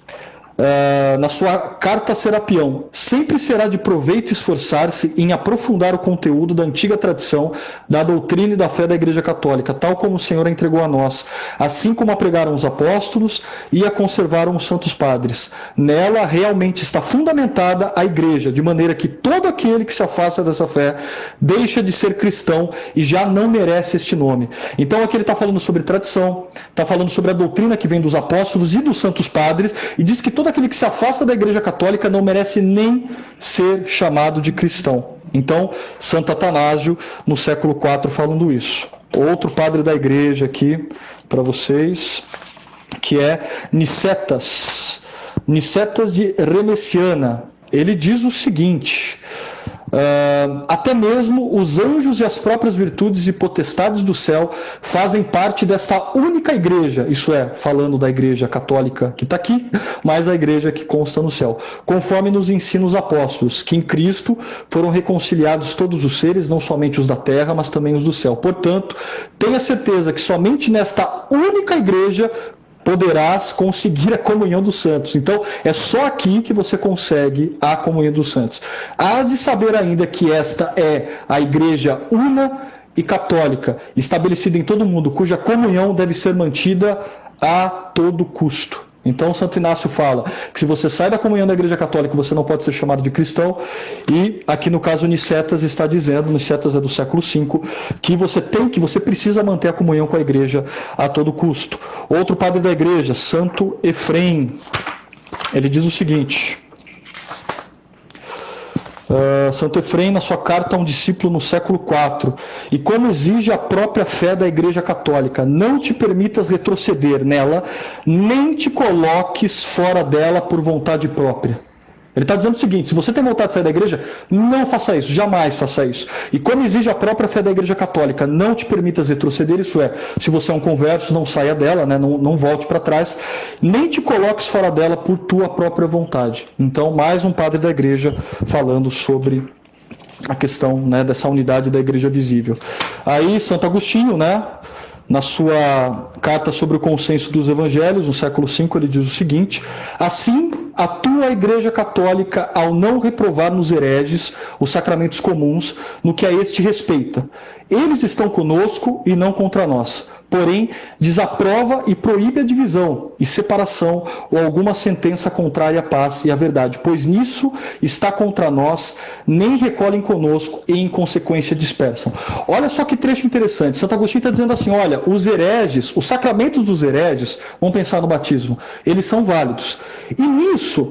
na sua carta a Serapião: sempre será de proveito esforçar-se em aprofundar o conteúdo da antiga tradição, da doutrina e da fé da Igreja Católica, tal como o Senhor a entregou a nós, assim como a pregaram os apóstolos e a conservaram os santos padres. Nela realmente está fundamentada a Igreja, de maneira que todo aquele que se afasta dessa fé deixa de ser cristão e já não merece este nome. Então aqui ele está falando sobre tradição, está falando sobre a doutrina que vem dos apóstolos e dos santos padres, e diz que todo aquele que se afasta da Igreja Católica não merece nem ser chamado de cristão. Então, Santo Atanásio, no século IV, falando isso. Outro padre da Igreja aqui, para vocês, que é Nicetas de Remessiana. Ele diz o seguinte: até mesmo os anjos e as próprias virtudes e potestades do céu fazem parte desta única igreja, isso é, falando da igreja católica que está aqui, mas a igreja que consta no céu, conforme nos ensinam os apóstolos, que em Cristo foram reconciliados todos os seres, não somente os da terra, mas também os do céu. Portanto, tenha certeza que somente nesta única igreja poderás conseguir a comunhão dos santos. Então, é só aqui que você consegue a comunhão dos santos. Hás de saber ainda que esta é a igreja una e católica, estabelecida em todo o mundo, cuja comunhão deve ser mantida a todo custo. Então, Santo Inácio fala que se você sai da comunhão da Igreja Católica, você não pode ser chamado de cristão. E aqui no caso Nicetas está dizendo, Nicetas é do século V, que você precisa manter a comunhão com a Igreja a todo custo. Outro padre da Igreja, Santo Efrem, ele diz o seguinte: Santo Efrem, na sua carta a um discípulo no século IV, e como exige a própria fé da Igreja Católica, não te permitas retroceder nela, nem te coloques fora dela por vontade própria. Ele está dizendo o seguinte: se você tem vontade de sair da igreja, não faça isso, jamais faça isso. E como exige a própria fé da Igreja Católica, não te permitas retroceder, isso é, se você é um converso, não saia dela, né, não volte para trás, nem te coloques fora dela por tua própria vontade. Então, mais um padre da igreja falando sobre a questão, né, dessa unidade da igreja visível. Aí, Santo Agostinho, né, na sua carta sobre o consenso dos evangelhos, no século V, ele diz o seguinte: assim, atua a Igreja Católica ao não reprovar nos hereges os sacramentos comuns, no que a este respeita. Eles estão conosco e não contra nós. Porém, desaprova e proíbe a divisão e separação ou alguma sentença contrária à paz e à verdade, pois nisso está contra nós, nem recolhem conosco e, em consequência, dispersam. Olha só que trecho interessante. Santo Agostinho está dizendo assim: olha, os hereges, os sacramentos dos hereges, vamos pensar no batismo, eles são válidos. E nisso,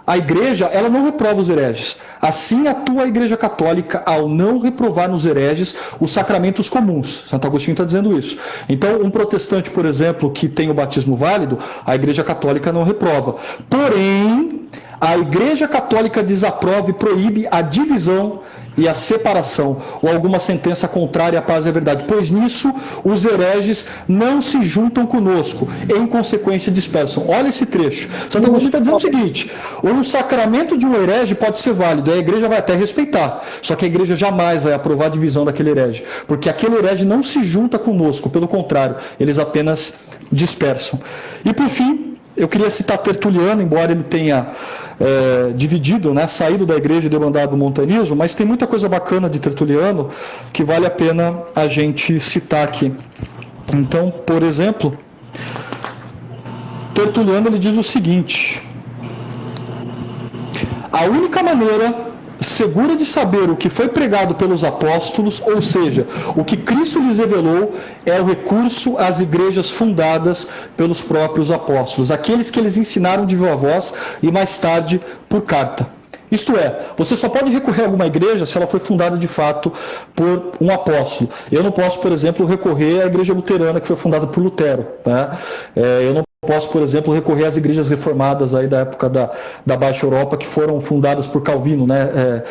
a igreja, ela não reprova os hereges. Assim atua a Igreja Católica ao não reprovar nos hereges os sacramentos comuns. Santo Agostinho está dizendo isso. Então, um protestante, por exemplo, que tem o batismo válido, a Igreja Católica não reprova. Porém, a Igreja Católica desaprova e proíbe a divisão e a separação, ou alguma sentença contrária à paz e à verdade, pois nisso os hereges não se juntam conosco, em consequência dispersam. Olha esse trecho. Santo Agostinho está dizendo o seguinte: um sacramento de um herege pode ser válido, a igreja vai até respeitar, só que a igreja jamais vai aprovar a divisão daquele herege, porque aquele herege não se junta conosco, pelo contrário, eles apenas dispersam. E por fim, eu queria citar Tertuliano, embora ele tenha dividido, né, saído da igreja e demandado o montanismo, mas tem muita coisa bacana de Tertuliano que vale a pena a gente citar aqui. Então, por exemplo, Tertuliano ele diz o seguinte: a única maneira segura de saber o que foi pregado pelos apóstolos, ou seja, o que Cristo lhes revelou, é o recurso às igrejas fundadas pelos próprios apóstolos, aqueles que eles ensinaram de viva voz e mais tarde por carta. Isto é, você só pode recorrer a alguma igreja se ela foi fundada de fato por um apóstolo. Eu não posso, por exemplo, recorrer à igreja luterana que foi fundada por Lutero, tá? Eu não posso, por exemplo, recorrer às igrejas reformadas aí da época da Baixa Europa, que foram fundadas por Calvino, né?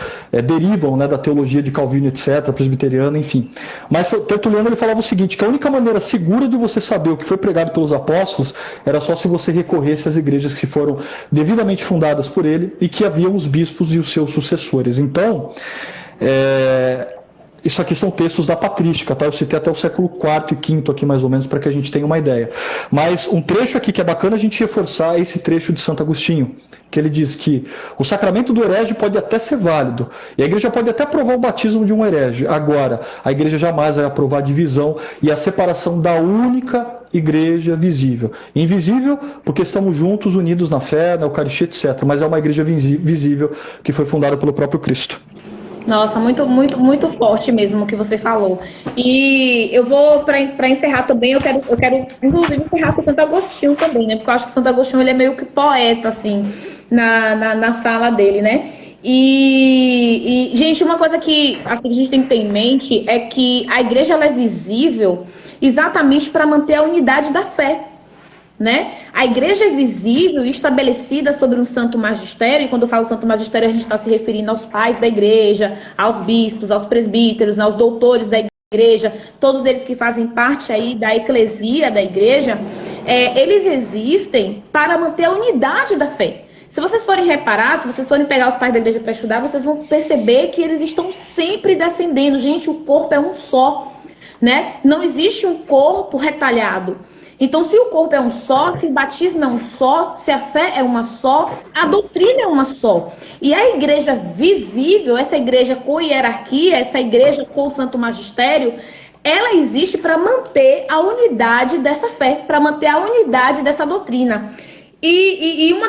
Derivam, né, da teologia de Calvino, etc., presbiteriana, enfim. Mas Tertuliano ele falava o seguinte, que a única maneira segura de você saber o que foi pregado pelos apóstolos era só se você recorresse às igrejas que foram devidamente fundadas por ele e que haviam os bispos e os seus sucessores. Então, isso aqui são textos da patrística, tá? Eu citei até o século IV e V aqui, mais ou menos, para que a gente tenha uma ideia. Mas um trecho aqui que é bacana a gente reforçar é esse trecho de Santo Agostinho, que ele diz que o sacramento do herege pode até ser válido, e a igreja pode até aprovar o batismo de um herege. Agora, a igreja jamais vai aprovar a divisão e a separação da única igreja visível. Invisível porque estamos juntos, unidos na fé, na Eucaristia, etc. Mas é uma igreja visível que foi fundada pelo próprio Cristo. Nossa, muito, muito, muito forte mesmo o que você falou. E eu vou, para encerrar também, eu quero inclusive encerrar com Santo Agostinho também, né? Porque eu acho que Santo Agostinho ele é meio que poeta, assim, na fala dele, né? E, gente, uma coisa que assim, a gente tem que ter em mente é que a igreja ela é visível exatamente para manter a unidade da fé. Né? A igreja é visível e estabelecida sobre um santo magistério, e quando eu falo santo magistério, a gente está se referindo aos pais da igreja, aos bispos, aos presbíteros, aos doutores da igreja, todos eles que fazem parte aí da eclesia da igreja, eles existem para manter a unidade da fé. Se vocês forem reparar, se vocês forem pegar os pais da igreja para estudar, vocês vão perceber que eles estão sempre defendendo, gente, o corpo é um só, né? Não existe um corpo retalhado. Então, se o corpo é um só, se o batismo é um só, se a fé é uma só, a doutrina é uma só. E a igreja visível, essa igreja com hierarquia, essa igreja com o santo magistério, ela existe para manter a unidade dessa fé, para manter a unidade dessa doutrina. E uma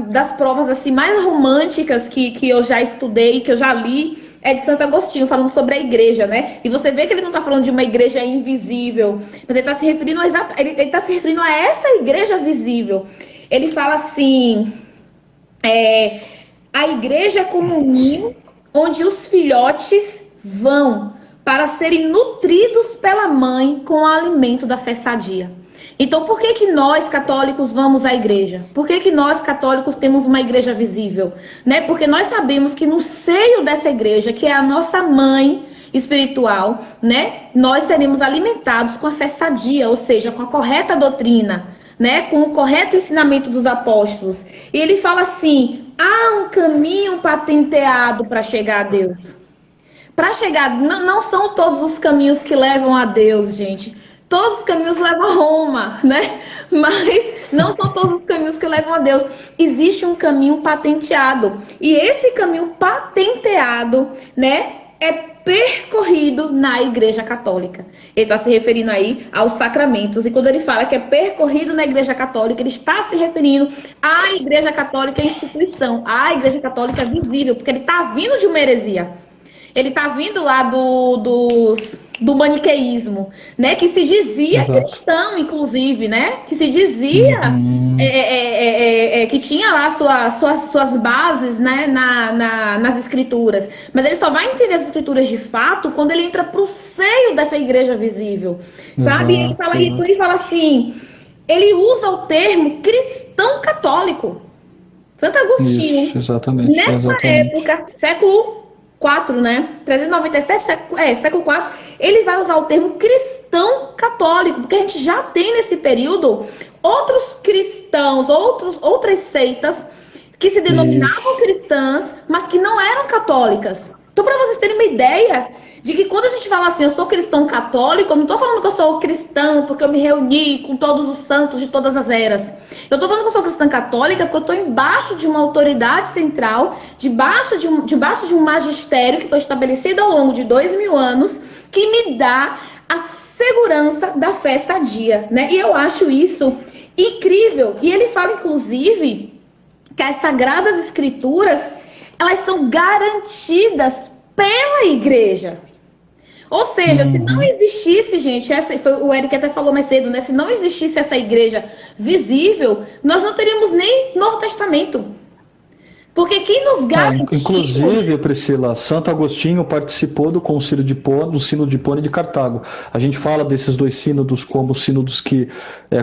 das provas assim, mais românticas que eu já estudei, que eu já li, é de Santo Agostinho, falando sobre a igreja, né? E você vê que ele não está falando de uma igreja invisível, mas ele está se referindo a essa igreja visível. Ele fala assim, a igreja é como um ninho onde os filhotes vão para serem nutridos pela mãe com o alimento da fé sadia. Então, por que nós, católicos, vamos à igreja? Por que nós, católicos, temos uma igreja visível? Né? Porque nós sabemos que no seio dessa igreja, que é a nossa mãe espiritual, né, nós seremos alimentados com a fé sadia, ou seja, com a correta doutrina, né, com o correto ensinamento dos apóstolos. E ele fala assim, há um caminho patenteado para chegar a Deus. Para chegar, não são todos os caminhos que levam a Deus, gente. Todos os caminhos levam a Roma, né? Mas não são todos os caminhos que levam a Deus. Existe um caminho patenteado. E esse caminho patenteado, né, é percorrido na Igreja Católica. Ele está se referindo aí aos sacramentos. E quando ele fala que é percorrido na Igreja Católica, ele está se referindo à Igreja Católica instituição, à Igreja Católica visível, porque ele está vindo de uma heresia. Ele está vindo lá do maniqueísmo, né? Que se dizia cristão, inclusive, né? Que se dizia que tinha lá suas bases, né? nas escrituras. Mas ele só vai entender as escrituras de fato quando ele entra para o seio dessa igreja visível, sabe? Ele fala assim, ele usa o termo cristão católico. Santo Agostinho, isso, exatamente, nessa época, século 4, né? 397, século 4, ele vai usar o termo cristão católico, porque a gente já tem nesse período outros cristãos, outras seitas que se denominavam cristãs, mas que não eram católicas. Então, para vocês terem uma ideia de que quando a gente fala assim, eu sou cristão católico, eu não estou falando que eu sou cristão porque eu me reuni com todos os santos de todas as eras. Eu estou falando que eu sou cristã católica porque eu estou embaixo de uma autoridade central, debaixo de um magistério que foi estabelecido ao longo de 2000 anos, que me dá a segurança da fé sadia, né? E eu acho isso incrível. E ele fala, inclusive, que as Sagradas Escrituras, elas são garantidas pela igreja. Ou seja, se não existisse, gente, o Eric até falou mais cedo, né? Se não existisse essa igreja visível, nós não teríamos nem Novo Testamento. Porque quem nos garantiu... Inclusive, Priscila, Santo Agostinho participou do Concílio de Hipona, do Sínodo de Hipona e de Cartago. A gente fala desses dois sínodos como sínodos que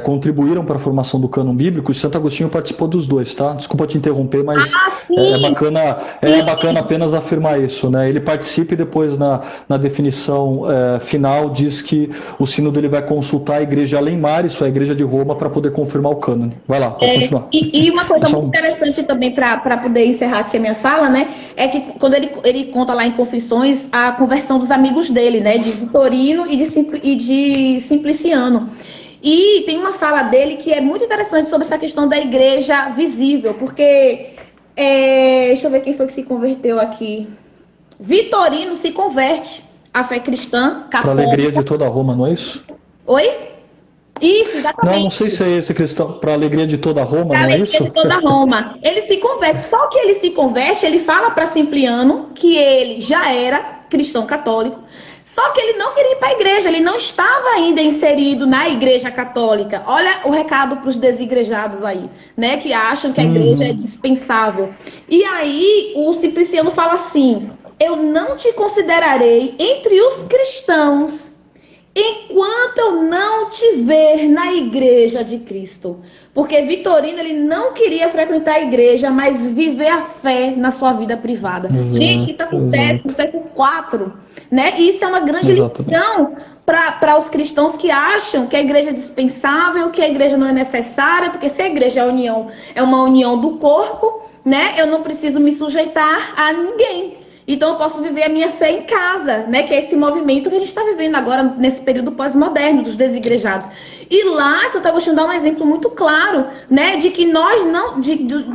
contribuíram para a formação do cânon bíblico, e Santo Agostinho participou dos dois, tá? Desculpa te interromper, mas é bacana apenas afirmar isso, né? Ele participa e depois na definição final diz que o sínodo ele vai consultar a igreja Alemar, isso é a igreja de Roma, para poder confirmar o cânone. Vai lá, pode continuar. E uma coisa muito interessante também para poder encerrar aqui a minha fala, né, é que quando ele conta lá em Confissões a conversão dos amigos dele, né, de Vitorino e de Simpliciano. E tem uma fala dele que é muito interessante sobre essa questão da igreja visível, porque deixa eu ver quem foi que se converteu aqui. Vitorino se converte à fé cristã católica. Para a alegria de toda Roma, não é isso? Oi? Isso, exatamente. Não sei se é esse cristão, para a alegria de toda Roma, não é isso? Para a alegria de toda Roma. Ele se converte, só que ele se converte, ele fala para Simpliano que ele já era cristão católico, só que ele não queria ir para a igreja, ele não estava ainda inserido na igreja católica. Olha o recado para os desigrejados aí, né, que acham que a igreja é dispensável. E aí o Simpliciano fala assim, eu não te considerarei entre os cristãos enquanto eu não te ver na igreja de Cristo. Porque Vitorino, ele não queria frequentar a igreja, mas viver a fé na sua vida privada. Gente, isso acontece no século 4, né? E isso é uma grande lição para os cristãos que acham que a igreja é dispensável, que a igreja não é necessária, porque se a igreja é uma união do corpo, né? Eu não preciso me sujeitar a ninguém. Então eu posso viver a minha fé em casa, né? Que é esse movimento que a gente está vivendo agora nesse período pós-moderno dos desigrejados. E lá, Santo Agostinho dá um exemplo muito claro, né? De que nós não, de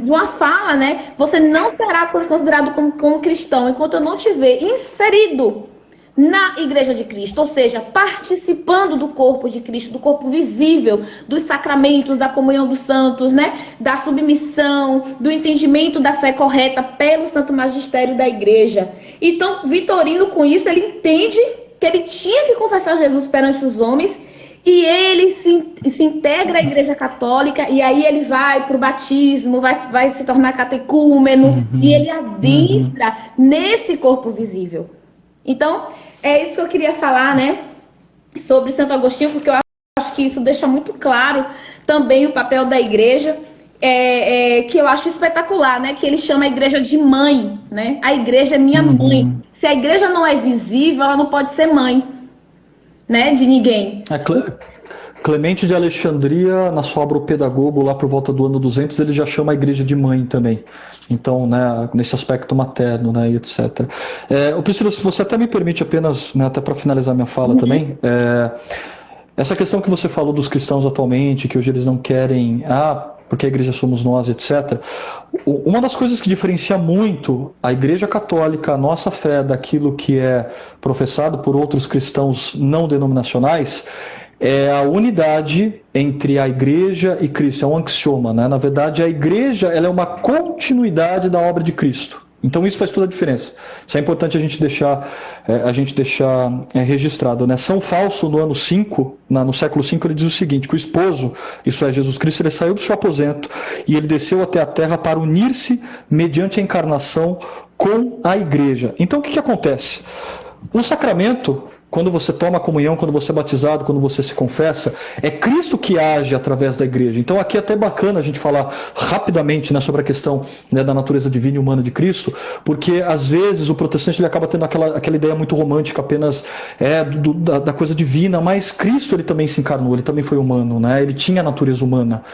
uma fala, né? Você não será considerado como cristão enquanto eu não te ver inserido na igreja de Cristo, ou seja, participando do corpo de Cristo, do corpo visível, dos sacramentos, da comunhão dos santos, né? Da submissão, do entendimento da fé correta pelo santo magistério da igreja. Então, Vitorino, com isso, ele entende que ele tinha que confessar Jesus perante os homens E ele se integra à Igreja Católica, e aí ele vai para o batismo, vai se tornar catecúmeno, e ele adentra nesse corpo visível. Então, é isso que eu queria falar, né, sobre Santo Agostinho, porque eu acho que isso deixa muito claro também o papel da igreja, que eu acho espetacular, né, que ele chama a igreja de mãe, né, a igreja é minha mãe. Se a igreja não é visível, ela não pode ser mãe, né, de ninguém. Clemente de Alexandria, na sua obra O Pedagogo, lá por volta do ano 200, ele já chama a igreja de mãe também. Então, né, nesse aspecto materno, né, e etc. Priscila, se você até me permite apenas, né, até para finalizar minha fala também, essa questão que você falou dos cristãos atualmente, que hoje eles não querem, porque a igreja somos nós, etc. Uma das coisas que diferencia muito a igreja católica, a nossa fé, daquilo que é professado por outros cristãos não denominacionais, é a unidade entre a igreja e Cristo. É um axioma, né? Na verdade, a igreja ela é uma continuidade da obra de Cristo. Então isso faz toda a diferença. Isso é importante a gente deixar registrado, né? São Fausto, no ano 5, no século V, ele diz o seguinte, que o esposo, isso é Jesus Cristo, ele saiu do seu aposento e ele desceu até a terra para unir-se mediante a encarnação com a igreja. Então o que acontece? No sacramento, quando você toma a comunhão, quando você é batizado, quando você se confessa, é Cristo que age através da igreja. Então aqui é até bacana a gente falar rapidamente, né, sobre a questão, né, da natureza divina e humana de Cristo, porque às vezes o protestante ele acaba tendo aquela ideia muito romântica apenas da coisa divina, mas Cristo ele também se encarnou, ele também foi humano, né? Ele tinha a natureza humana,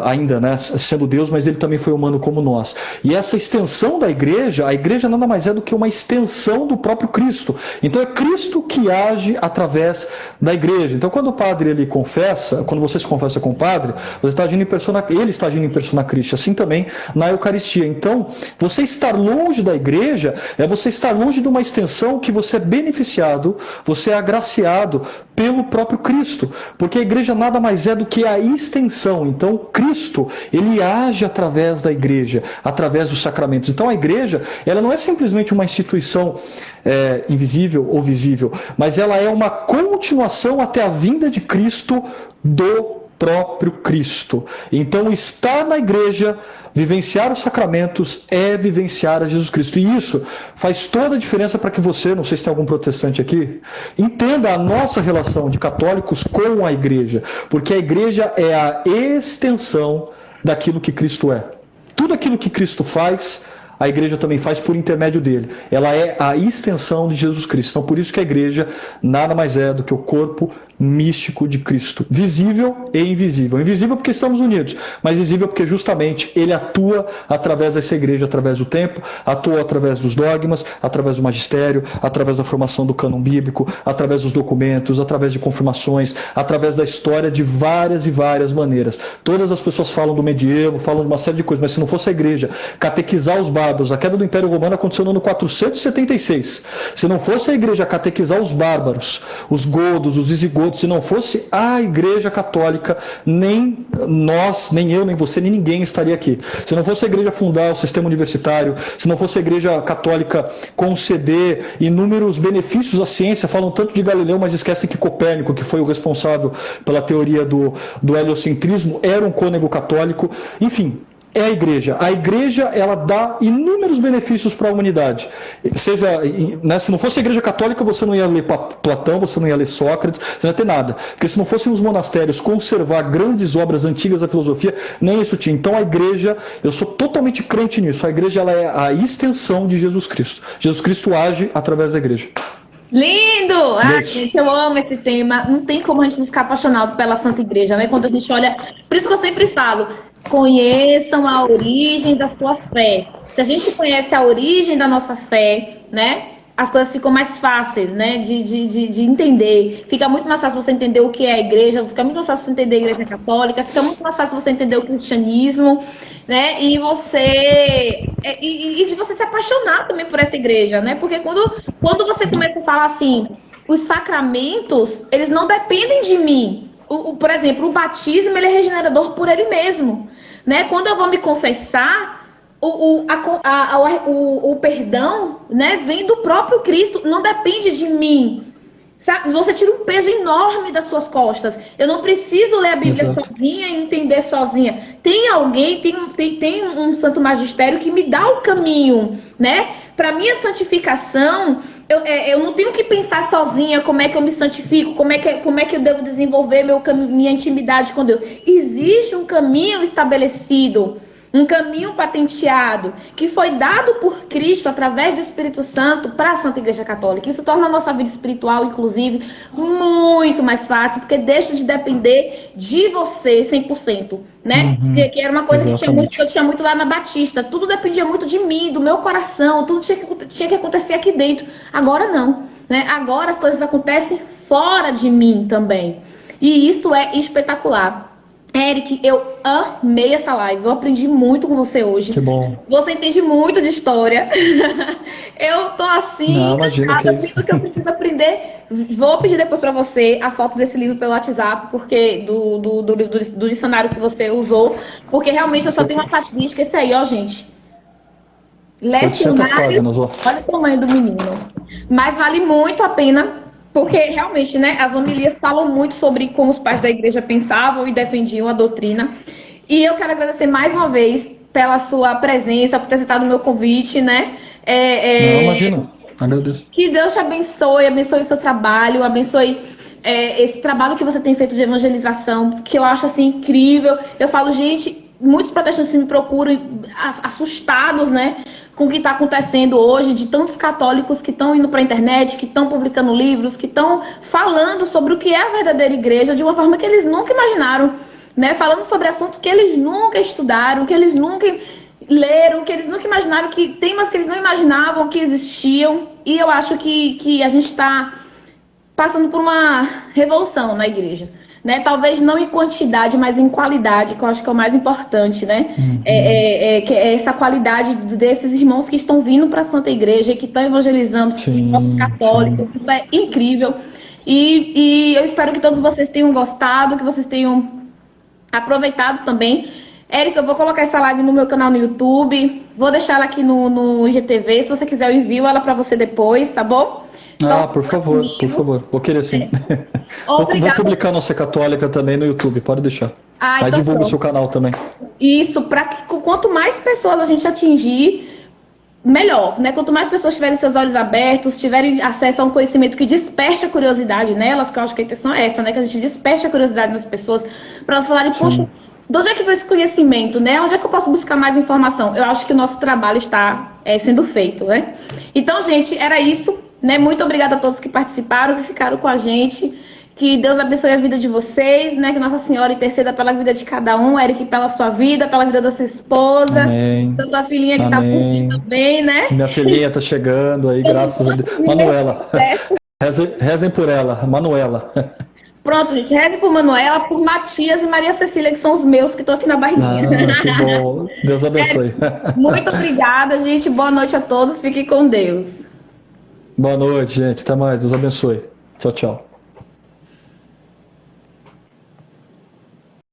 ainda, né, sendo Deus, mas ele também foi humano como nós. E essa extensão da igreja, a igreja nada mais é do que uma extensão do próprio Cristo. Então é Cristo que age através da igreja. Então quando o padre ele confessa, quando você se confessa com o padre, você está agindo em persona, ele está agindo em persona Christi, assim também na Eucaristia. Então, você estar longe da igreja é você estar longe de uma extensão que você é beneficiado, você é agraciado pelo próprio Cristo, porque a igreja nada mais é do que a extensão. Então, Cristo, ele age através da igreja, através dos sacramentos. Então, a igreja, ela não é simplesmente uma instituição invisível ou visível, mas ela é uma continuação até a vinda de Cristo do próprio Cristo. Então, estar na igreja, vivenciar os sacramentos, é vivenciar a Jesus Cristo. E isso faz toda a diferença para que você, não sei se tem algum protestante aqui, entenda a nossa relação de católicos com a igreja. Porque a igreja é a extensão daquilo que Cristo é. Tudo aquilo que Cristo faz, a igreja também faz por intermédio dele. Ela é a extensão de Jesus Cristo. Então, por isso que a igreja nada mais é do que o corpo místico de Cristo. Visível e invisível. Invisível porque estamos unidos, mas visível porque justamente ele atua através dessa igreja, através do tempo, atua através dos dogmas, através do magistério, através da formação do cânon bíblico, através dos documentos, através de confirmações, através da história de várias e várias maneiras. Todas as pessoas falam do medievo, falam de uma série de coisas, mas se não fosse a igreja catequizar os bárbaros, a queda do Império Romano aconteceu no ano 476. Se não fosse a igreja catequizar os bárbaros, os godos, os visigodos, se não fosse a igreja católica, nem nós, nem eu, nem você, nem ninguém estaria aqui. Se não fosse a igreja fundar o sistema universitário, se não fosse a igreja católica conceder inúmeros benefícios à ciência, falam tanto de Galileu, mas esquecem que Copérnico, que foi o responsável pela teoria do heliocentrismo, era um cônego católico. Enfim, é a igreja. A igreja, ela dá inúmeros benefícios para a humanidade. Seja, né, se não fosse a igreja católica, você não ia ler Platão, você não ia ler Sócrates, você não ia ter nada. Porque se não fossem os monastérios conservar grandes obras antigas da filosofia, nem isso tinha. Então a igreja, eu sou totalmente crente nisso. A igreja, ela é a extensão de Jesus Cristo. Jesus Cristo age através da igreja. Lindo! Ai, gente, eu amo esse tema. Não tem como a gente não ficar apaixonado pela Santa Igreja, né? Quando a gente olha... Por isso que eu sempre falo, conheçam a origem da sua fé. Se a gente conhece a origem da nossa fé, né? As coisas ficam mais fáceis, né? De entender. Fica muito mais fácil você entender o que é a igreja, fica muito mais fácil você entender a igreja católica, fica muito mais fácil você entender o cristianismo, né? E de você se apaixonar também por essa igreja, né? Porque quando você começa a falar assim, os sacramentos, eles não dependem de mim. Por exemplo, o batismo, ele é regenerador por ele mesmo, né? Quando eu vou me confessar, o perdão, né, vem do próprio Cristo, não depende de mim. Sabe? Você tira um peso enorme das suas costas. Eu não preciso ler a Bíblia sozinha e entender sozinha. Tem alguém, tem um santo magistério que me dá o caminho, né? Para minha santificação, eu não tenho que pensar sozinha como é que eu me santifico, como é que eu devo desenvolver minha intimidade com Deus. Existe um caminho estabelecido. Um caminho patenteado, que foi dado por Cristo através do Espírito Santo para a Santa Igreja Católica. Isso torna a nossa vida espiritual, inclusive, muito mais fácil, porque deixa de depender de você 100%, né? Que era uma coisa que eu tinha muito lá na Batista. Tudo dependia muito de mim, do meu coração, tudo tinha que acontecer aqui dentro. Agora não, né? Agora as coisas acontecem fora de mim também. E isso é espetacular. Eric, eu amei essa live. Eu aprendi muito com você hoje. Que bom. Você entende muito de história. Eu tô assim, não, imagina que é isso. que eu preciso aprender. Vou pedir depois para você a foto desse livro pelo WhatsApp, porque do dicionário que você usou, porque realmente eu só tenho uma característica, esse aí, ó, gente. Lecionário. Páginas, ó. Olha o tamanho do menino. Mas vale muito a pena. Porque realmente, né, as homilias falam muito sobre como os pais da igreja pensavam e defendiam a doutrina. E eu quero agradecer mais uma vez pela sua presença, por ter aceitado o meu convite, né? Não, imagina, agradeço. Que Deus te abençoe o seu trabalho, abençoe esse trabalho que você tem feito de evangelização, que eu acho assim incrível. Eu falo, gente, muitos protestantes me procuram assustados, né, com o que está acontecendo hoje, de tantos católicos que estão indo para a internet, que estão publicando livros, que estão falando sobre o que é a verdadeira igreja de uma forma que eles nunca imaginaram, né? Falando sobre assuntos que eles nunca estudaram, que eles nunca leram, que eles nunca imaginaram, que temas que eles não imaginavam que existiam. E eu acho que a gente está passando por uma revolução na igreja. Né? Talvez não em quantidade, mas em qualidade, que eu acho que é o mais importante, né? Que é essa qualidade desses irmãos que estão vindo para a Santa Igreja e que estão evangelizando os povos católicos. Sim. Isso é incrível. E eu espero que todos vocês tenham gostado, que vocês tenham aproveitado também. Érica, eu vou colocar essa live no meu canal no YouTube, vou deixar ela aqui no IGTV. Se você quiser, eu envio ela para você depois, tá bom? Então, por favor, vou querer sim. Vou publicar Nossa Católica também no YouTube, pode deixar. Aí então divulga o seu canal também. Isso, para que quanto mais pessoas a gente atingir, melhor, né? Quanto mais pessoas tiverem seus olhos abertos, tiverem acesso a um conhecimento que desperte a curiosidade nelas, que eu acho que a intenção é essa, né? Que a gente desperte a curiosidade nas pessoas, para elas falarem, poxa, de onde é que veio esse conhecimento, né? Onde é que eu posso buscar mais informação? Eu acho que o nosso trabalho está sendo feito, né? Então, gente, era isso. Né? Muito obrigada a todos que participaram, que ficaram com a gente. Que Deus abençoe a vida de vocês, né? Que Nossa Senhora interceda pela vida de cada um, Eric pela sua vida, pela vida da sua esposa, da sua filhinha que está por vir também, né? Minha filhinha está chegando aí, graças a Deus. Manuela. Rezem por ela, Manuela. Pronto, gente, rezem por Manuela, por Matias e Maria Cecília, que são os meus que estão aqui na barriguinha. Que bom, Deus abençoe. Muito obrigada, gente. Boa noite a todos, fiquem com Deus. Boa noite, gente. Até mais. Deus abençoe. Tchau, tchau.